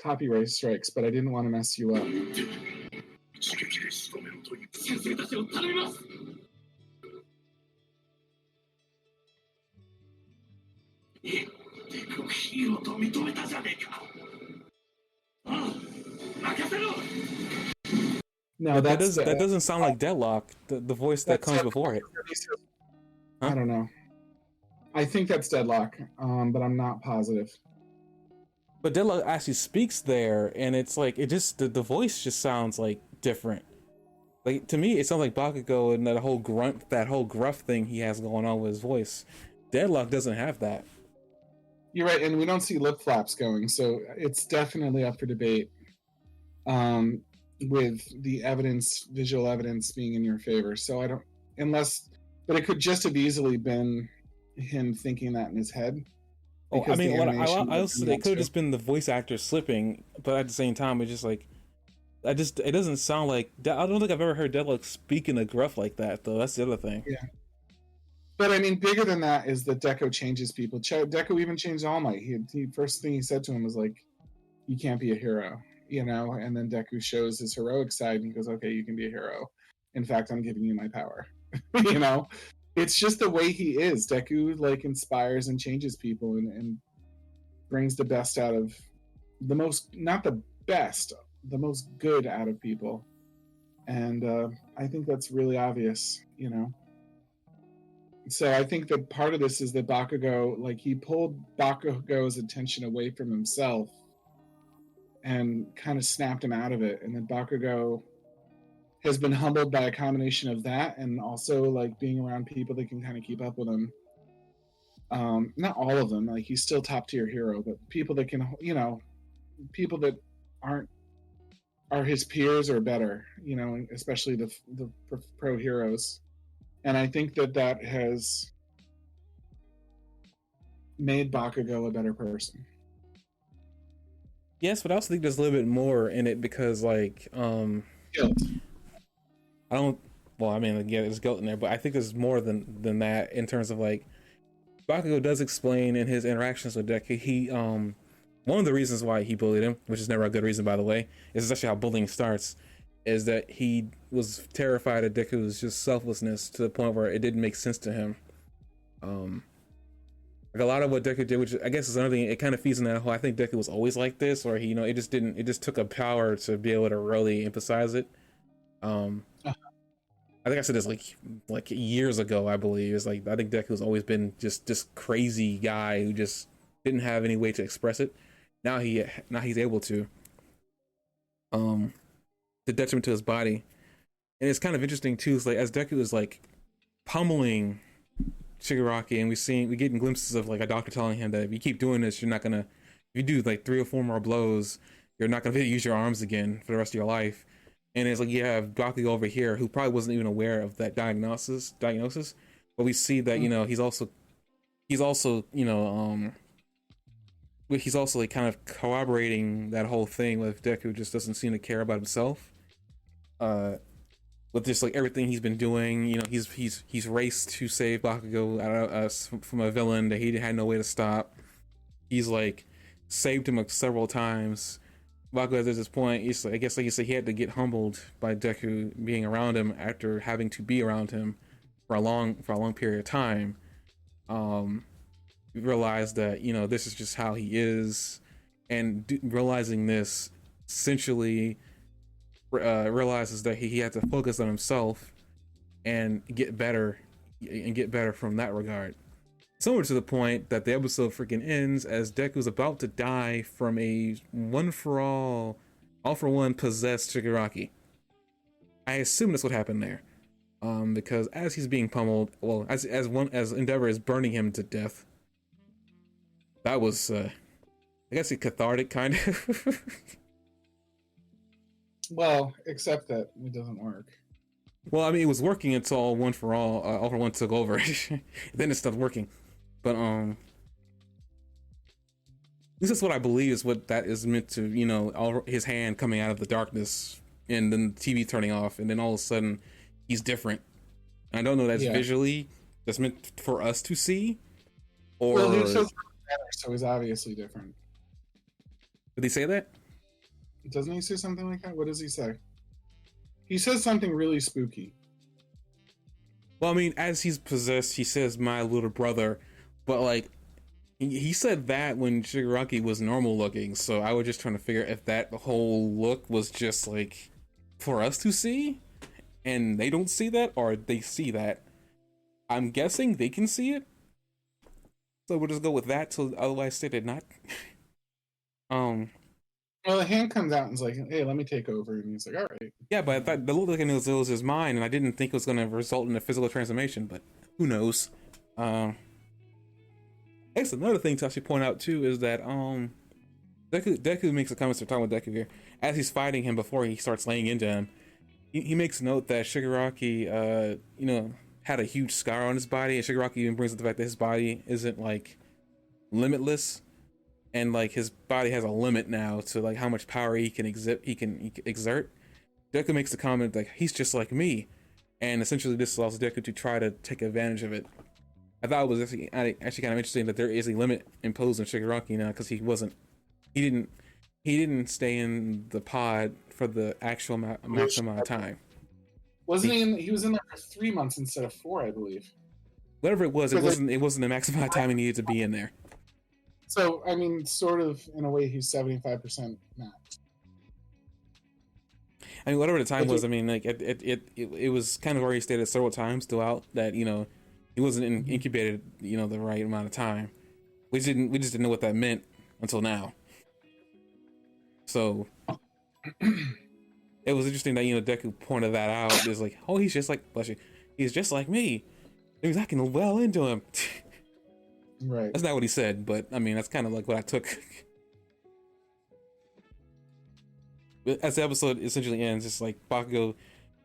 copyright strikes, but I didn't want to mess you up. No, that doesn't sound like Deadlock. The voice that comes before it. Huh? I don't know. I think that's Deadlock, but I'm not positive. But Deadlock actually speaks there, and it's like the voice just sounds like different. Like to me, it sounds like Bakugo and that whole gruff thing he has going on with his voice. Deadlock doesn't have that. You're right, and we don't see lip flaps going, so it's definitely up for debate. With the visual evidence being in your favor. So I don't, but it could just have easily been him thinking that in his head. Oh, I mean, I also it could have just been the voice actor slipping, but at the same time, it's just like, it doesn't sound like. I don't think I've ever heard Deadlock speak in a gruff like that, though. That's the other thing. Yeah. But I mean, bigger than that is that Deku changes people. Deku even changed All Might. He first thing he said to him was like, "You can't be a hero," you know. And then Deku shows his heroic side and he goes, "Okay, you can be a hero. In fact, I'm giving you my power." You know, it's just the way he is. Deku like inspires and changes people and brings the best out of not the best, the most good out of people. And I think that's really obvious, you know. So I think that part of this is that Bakugo, like he pulled Bakugo's attention away from himself and kind of snapped him out of it. And then Bakugo has been humbled by a combination of that and also like being around people that can kind of keep up with him. Not all of them, like he's still top tier hero, but people that can, you know, people that are his peers or better, you know, especially the pro heroes. And I think that has made Bakugo a better person. Yes, but I also think there's a little bit more in it because, like, guilt. I don't. Well, I mean, yeah, there's guilt in there, but I think there's more than that in terms of like, Bakugo does explain in his interactions with Deku. He one of the reasons why he bullied him, which is never a good reason, by the way, is actually how bullying starts. Is that he was terrified of Deku's just selflessness to the point where it didn't make sense to him. Like a lot of what Deku did, which I guess is another thing, it kind of feeds in that whole, I think Deku was always like this, or he, you know, it just took a power to be able to really emphasize it. I think I said this like years ago, I believe. It's like, I think Deku's always been just this crazy guy who just didn't have any way to express it. Now he's able to. The detriment to his body. And it's kind of interesting too, it's like as Deku is like pummeling Shigaraki, and we getting glimpses of like a doctor telling him that if you keep doing this, you're not gonna, if you do like 3 or 4 more blows, you're not gonna be able to use your arms again for the rest of your life. And it's like you have Bakugo over here who probably wasn't even aware of that diagnosis, but we see that, you know, he's also you know, he's also like kind of corroborating that whole thing with Deku just doesn't seem to care about himself. With just like everything he's been doing, you know, he's raced to save Bakugo out of, from a villain that he had no way to stop. He's like saved him like several times. Bakugo at this point, he's like, I guess like you said, he had to get humbled by Deku being around him after having to be around him for a long period of time. We realized that, you know, this is just how he is, and realizing this, essentially realizes that he had to focus on himself and get better, from that regard. Similar to the point that the episode freaking ends as Deku's about to die from a all for one possessed Shigaraki. I assume that's what happened there, because as he's being pummeled, well, as Endeavor is burning him to death, that was, I guess, a cathartic kind of. Well, except that it doesn't work. Well, I mean, it was working until All for One took over. Then it stopped working. But at least that's what I believe is what that is meant to, his hand coming out of the darkness and then the TV turning off, and then all of a sudden he's different. And I don't know that's visually that's meant for us to see, or well, he says better, so he's obviously different. Did he say that? Doesn't he say something like that? What does he say? He says something really spooky. Well, I mean, as he's possessed, he says "my little brother," but like he said that when Shigaraki was normal looking. So I was just trying to figure if that whole look was just like for us to see, and they don't see that, or they see that. I'm guessing they can see it, so we'll just go with that. So otherwise, they did not. Well, the hand comes out and is like, "Hey, let me take over," and he's like, "All right." Yeah, but I thought the look like it was his mind, and I didn't think it was going to result in a physical transformation. But who knows? I guess another thing to actually point out too is that Deku makes a comment. So we're talking about Deku here as he's fighting him before he starts laying into him. He makes note that Shigaraki, had a huge scar on his body, and Shigaraki even brings up the fact that his body isn't like limitless. And like his body has a limit now to like how much power he can exert. Deku makes the comment like he's just like me, and essentially this allows Deku to try to take advantage of it. I thought it was actually kind of interesting that there is a limit imposed on Shigaraki now, because he didn't stay in the pod for the actual maximum amount of time. Wasn't he? He was in there for 3 months instead of 4, I believe. Whatever it was, it wasn't the maximum amount of time he needed to be in there. So, I mean, sort of, in a way, he's 75% max. I mean, whatever the time was, I mean, like, it was kind of already stated several times throughout that, he wasn't incubated, the right amount of time. We just didn't know what that meant until now. So, it was interesting that, Deku pointed that out. It's like, oh, he's just like, bless you, he's just like me. Because I can well into him. Right. That's not what he said, but I mean, that's kind of like what I took. As the episode essentially ends, it's like Bakugo,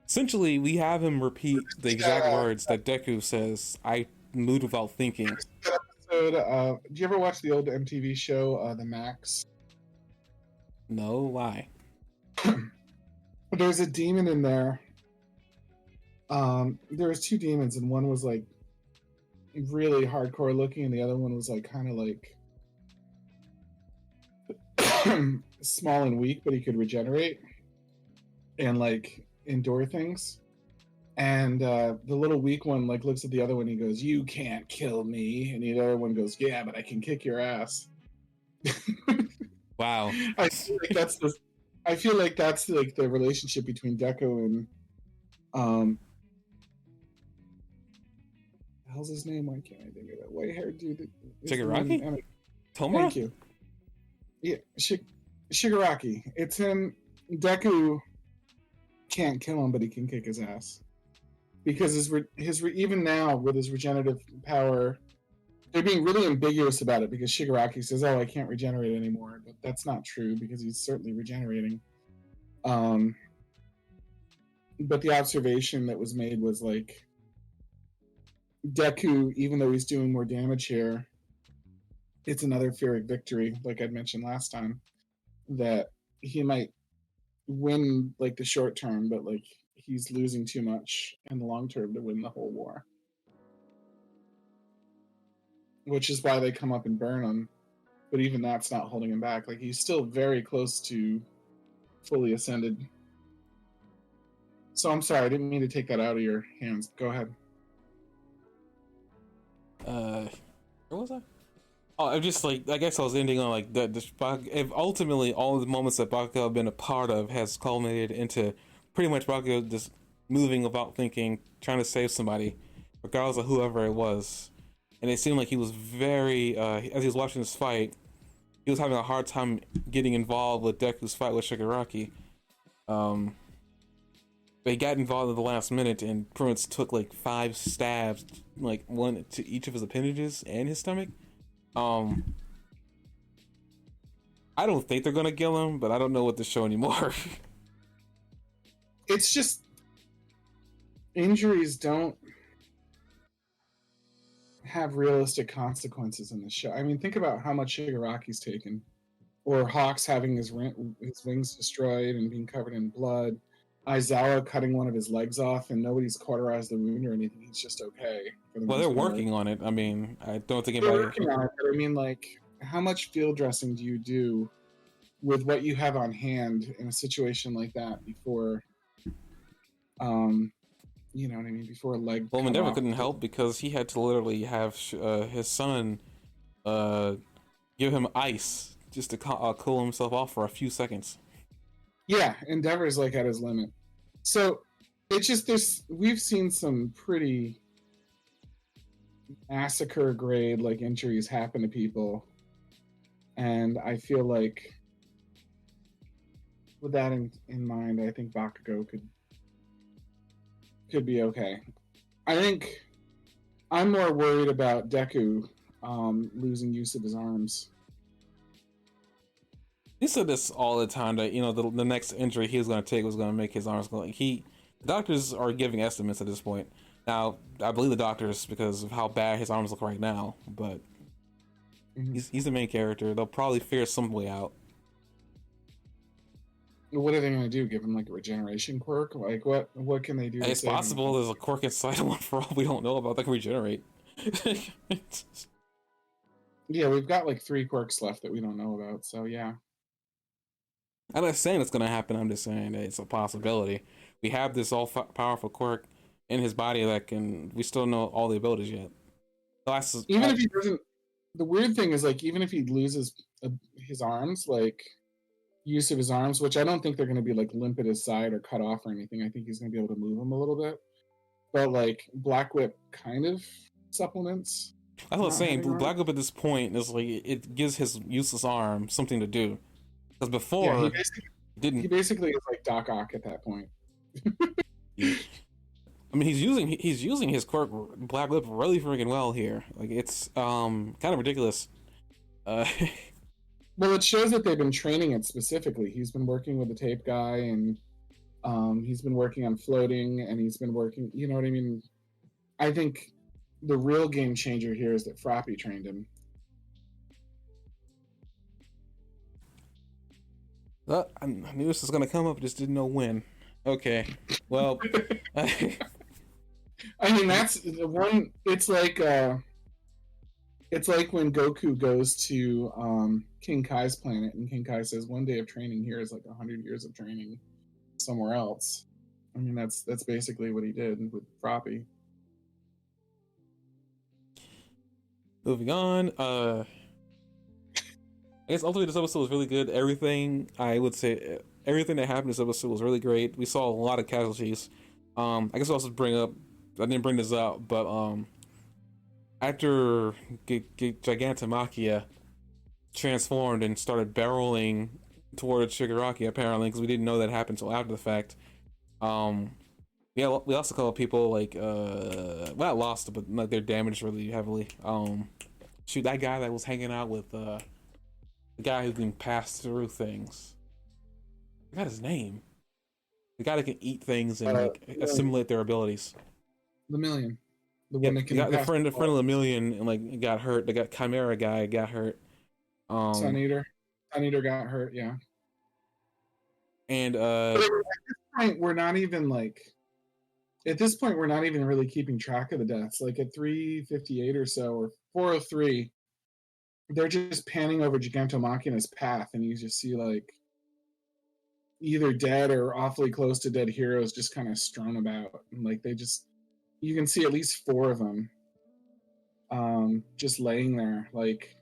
essentially we have him repeat the exact words that Deku says, I moved without thinking. Episode, do you ever watch the old MTV show, The Max? No, why? There's a demon in there. There was 2 demons, and one was like really hardcore looking, and the other one was like kind of like small and weak, but he could regenerate and like endure things. And the little weak one like looks at the other one, and he goes, "You can't kill me," and the other one goes, "Yeah, but I can kick your ass." Wow. I feel like that's like the relationship between Deku and how's his name? Why can't I think of that white haired dude? Shigaraki? Tomura? Thank you. Yeah, Shigaraki. It's him. Deku can't kill him, but he can kick his ass. Because even now with his regenerative power, they're being really ambiguous about it, because Shigaraki says, "Oh, I can't regenerate anymore," but that's not true, because he's certainly regenerating. But the observation that was made was like, Deku, even though he's doing more damage here, it's another Pyrrhic victory, like I'd mentioned last time, that he might win like the short term, but like he's losing too much in the long term to win the whole war. Which is why they come up and burn him. But even that's not holding him back. Like, he's still very close to fully ascended. So I'm sorry, I didn't mean to take that out of your hands. Go ahead. Where was I? Oh, I'm just like, I guess I was ending on like that. If ultimately all the moments that Bakugo have been a part of has culminated into pretty much Bakugo just moving about thinking, trying to save somebody, regardless of whoever it was. And it seemed like he was very, as he was watching this fight, he was having a hard time getting involved with Deku's fight with Shigaraki. Um, but he got involved at the last minute and pretty much took like 5 stabs, like one to each of his appendages and his stomach. Um, I don't think they're gonna kill him, but I don't know what to show anymore. It's just injuries don't have realistic consequences in the show. I mean, think about how much Shigaraki's taken, or Hawks having his wings destroyed and being covered in blood. Aizawa cutting one of his legs off and nobody's cauterized the wound or anything. He's just okay for the Well, they're most part. working on it. I mean, I don't think They're anybody. working on it, but I mean, like, how much field dressing do you do with what you have on hand in a situation like that before, um, you know what I mean, before a leg Well, cut Endeavor off? couldn't help because he had to literally have his son uh, give him ice just to cool himself off for a few seconds. Yeah, Endeavor's like at his limit. So it's just we've seen some pretty massacre grade like injuries happen to people, and I feel like with that in mind, I think Bakugo could be okay. I think I'm more worried about Deku losing use of his arms. He said this all the time that the next injury he was going to take was going to make his arms go. Like the doctors are giving estimates at this point. Now I believe the doctors because of how bad his arms look right now, but Mm-hmm. he's the main character. They'll probably figure some way out. What are they going to do? Give him like a regeneration quirk? Like what can they do to It's save him? possible there's a quirk inside one for all we don't know about that can regenerate. Yeah, we've got like 3 quirks left that we don't know about. So yeah. I'm not saying it's gonna happen. I'm just saying that it's a possibility. We have this powerful quirk in his body that can. We still know all the abilities yet. Even if he doesn't, the weird thing is like even if he loses his arms, like use of his arms, which I don't think they're going to be like limp at his side or cut off or anything. I think he's going to be able to move them a little bit. But like Black Whip kind of supplements. I was saying Having arms. Black Whip at this point is like it gives his useless arm something to do because Yeah, before he didn't. basically is like Doc Ock at that point. I mean, he's using his quirk Black Whip really freaking well here. Like it's kind of ridiculous. Uh, Well, it shows that they've been training it specifically. He's been working with the tape guy, and he's been working on floating, and he's been working. You know what I mean? I think the real game changer here is that Froppy trained him. I knew this was gonna come up, just didn't know when. Okay, well, I mean, that's the one. It's like when Goku goes to King Kai's planet, and King Kai says, "1 day of training here is like 100 years of training somewhere else." I mean, that's basically what he did with Froppy. moving on. I guess ultimately this episode was really good. Everything I would say, everything that happened this episode was really great. We saw a lot of casualties. I guess I'll also bring up. I didn't bring this up, but after Gigantomachia transformed and started barreling towards Shigaraki, apparently, because we didn't know that happened until after the fact. Yeah, we lost a couple of people, like well, not lost, but like they're damaged really heavily. Shoot, that guy that was hanging out with the guy who can pass through things. I forgot his name. The guy that can eat things and like assimilate their abilities. Lemillion, the Yeah, one that the, can the pass friend of Lemillion and like got hurt. The Chimera guy got hurt. Sun Eater. Sun Eater got hurt. Yeah. And But at this point, we're not even like. At this point, we're not even really keeping track of the deaths. Like at 358 or so, or 403, they're just panning over Gigantomachina's path, and you just see like either dead or awfully close to dead heroes just kind of strewn about. And like you can see at least 4 of them just laying there. Like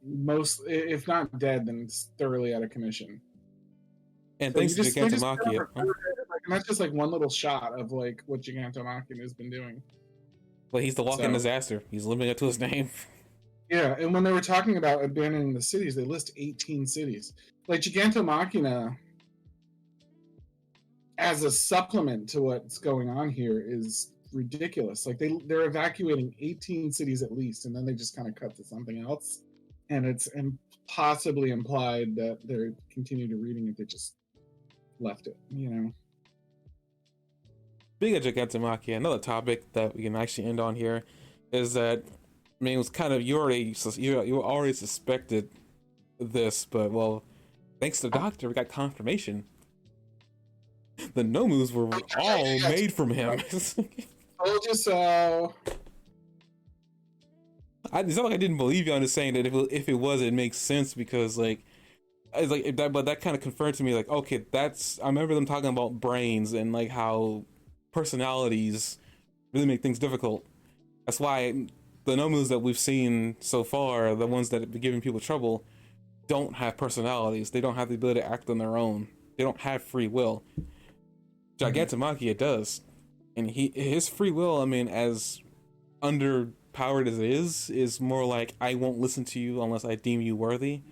most, if not dead, then it's thoroughly out of commission. And So thanks to they're just Gigantomachia. and that's just like one little shot of like what Gigantomachia has been doing. Well, he's the walking So disaster. He's living up to his name. yeah, and when they were talking about abandoning the cities, they list 18 cities. Like Gigantomachia, as a supplement to what's going on here, is ridiculous. Like they're evacuating 18 cities at least, and then they just kind of cut to something else, and it's possibly implied that they're continuing to reading it. They just left it, you know. Speaking of Gigantomachia, another topic that we can actually end on here is that, I mean, it was kind of, you already suspected this, but well, thanks to the Doctor, we got confirmation. The Nomus were all made from him. Told you so. It's not like I didn't believe you. I'm just saying that if it was, it makes sense because like, it's like that. But that kind of confirmed to me like, okay, that's. I remember them talking about brains and like how personalities really make things difficult. That's why the Nomus that we've seen so far, the ones that have been giving people trouble, don't have personalities. They don't have the ability to act on their own. They don't have free will. Gigantomachia does, and his free will, I mean, as underpowered as it is more like I won't listen to you unless I deem you worthy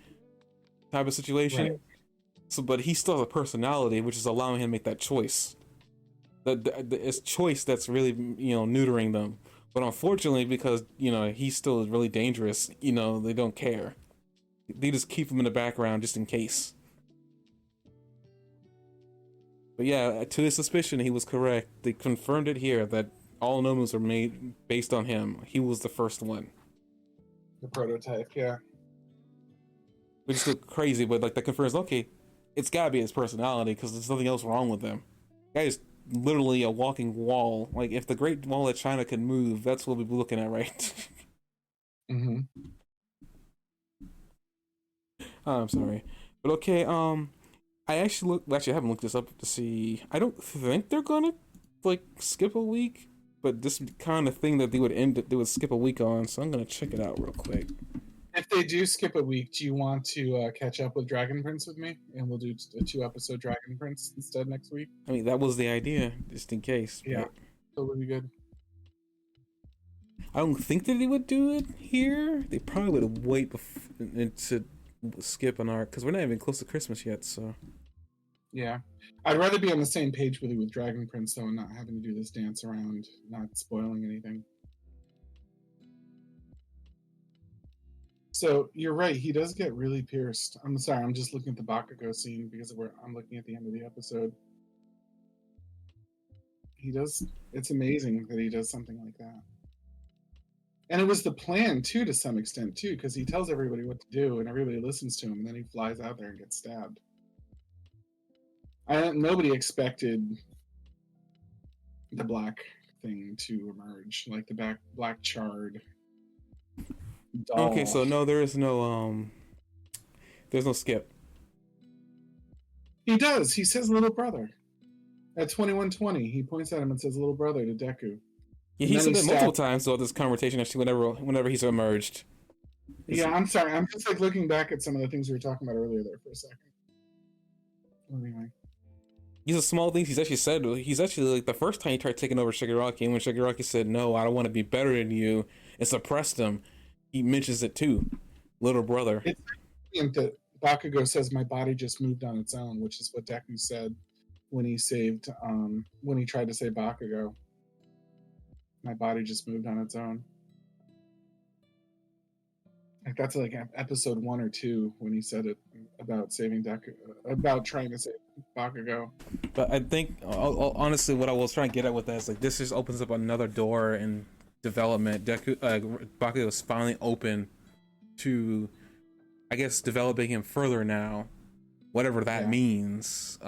type of situation. Right. So, but he still has a personality, which is allowing him to make that choice. It's choice that's really, you know, neutering them. But unfortunately, because, you know, he's still really dangerous, you know, they don't care. They just keep him in the background just in case. But yeah, to his suspicion, he was correct. They confirmed it here that all Nomus are made based on him. He was the first one. The prototype, yeah. Which is still crazy, but like that confirms, okay, it's gotta be his personality because there's nothing else wrong with him. The guy is literally a walking wall. Like if the Great Wall of China could move, that's what we'll be looking at, right? Mm-hmm. Oh, I'm sorry, but okay. I actually haven't looked this up to see. I don't think they're gonna like skip a week, but this kind of thing that they would skip a week on. So I'm gonna check it out real quick. If they do skip a week, do you want to catch up with Dragon Prince with me, and we'll do a 2-episode Dragon Prince instead next week? I mean, that was the idea, just in case. Yeah, that would be good. I don't think that they would do it here. They probably would wait to skip an arc because we're not even close to Christmas yet. So yeah, I'd rather be on the same page with you with Dragon Prince though, and not having to do this dance around, not spoiling anything. So you're right. He does get really pierced. I'm sorry. I'm just looking at the Bakugo scene because I'm looking at the end of the episode. He does. It's amazing that he does something like that. And it was the plan too, to some extent too, because he tells everybody what to do, and everybody listens to him, and then he flies out there and gets stabbed. Nobody expected the black thing to emerge, like the black charred doll. Okay, so no, there's no skip. He does. He says little brother. At 2120, he points at him and says little brother to Deku. Yeah, he said it multiple times throughout this conversation, actually, whenever he's emerged. Yeah, I'm sorry. I'm just like looking back at some of the things we were talking about earlier there for a second. Anyway. These are small things he's actually like the first time he tried taking over Shigaraki, and when Shigaraki said, no, I don't want to be better than you, and suppressed him, he mentions it too. Little brother. It's that Bakugo says my body just moved on its own, which is what Deku said when he tried to save Bakugo. My body just moved on its own. Like that's like episode 1 or 2 when he said it about saving Deku, about trying to save Bakugo. But I think honestly, what I was trying to get at with that is like this just opens up another door in development. Bakugo is finally open to, I guess, developing him further now, whatever that means.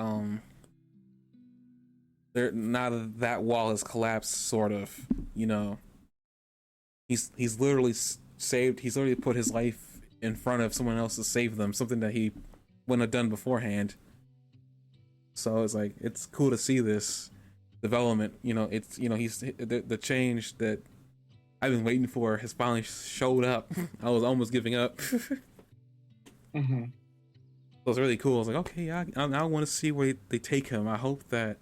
Now that wall has collapsed, sort of, you know. He's literally saved. He's literally put his life in front of someone else to save them, something that he wouldn't have done beforehand. So it's like it's cool to see this development. You know, it's he's the change that I've been waiting for has finally showed up. I was almost giving up. Mm-hmm. So it's really cool. I was like, okay, yeah, I want to see where they take him. I hope that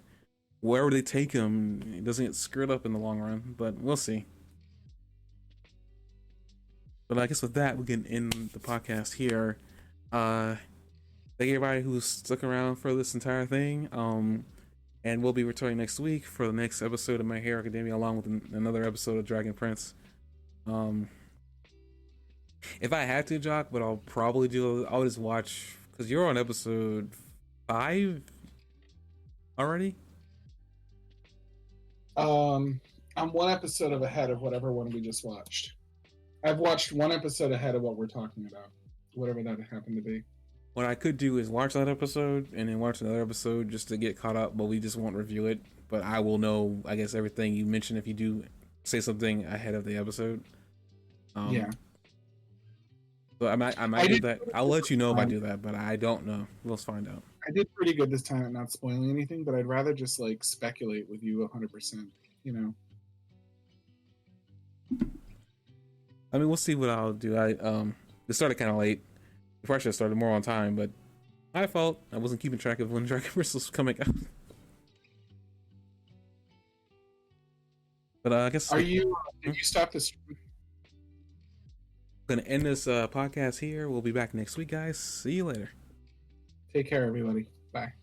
wherever they take him, it doesn't get screwed up in the long run, but we'll see. But I guess with that, we can end the podcast here. Thank everybody who's stuck around for this entire thing. And we'll be returning next week for the next episode of My Hero Academia, along with another episode of Dragon Prince. If I had to, Jock, what I'll probably do, I'll just watch, because you're on episode 5 already. I'm one episode ahead of whatever one we just watched. I've watched one episode ahead of what we're talking about, whatever that happened to be. What I could do is watch that episode and then watch another episode just to get caught up, but we just won't review it. But I will know, I guess, everything you mentioned if you do say something ahead of the episode. Yeah. So I might do that. I'll let you know if I do that, but I don't know. We'll find out. I did pretty good this time at not spoiling anything, but I'd rather just like speculate with you 100%. You know. I mean, we'll see what I'll do. It started kind of late. Before I should have started more on time, but my fault. I wasn't keeping track of when Dragon Prince was coming out. But I guess. Did you stop the stream? Gonna end this podcast here. We'll be back next week, guys. See you later. Take care, everybody. Bye.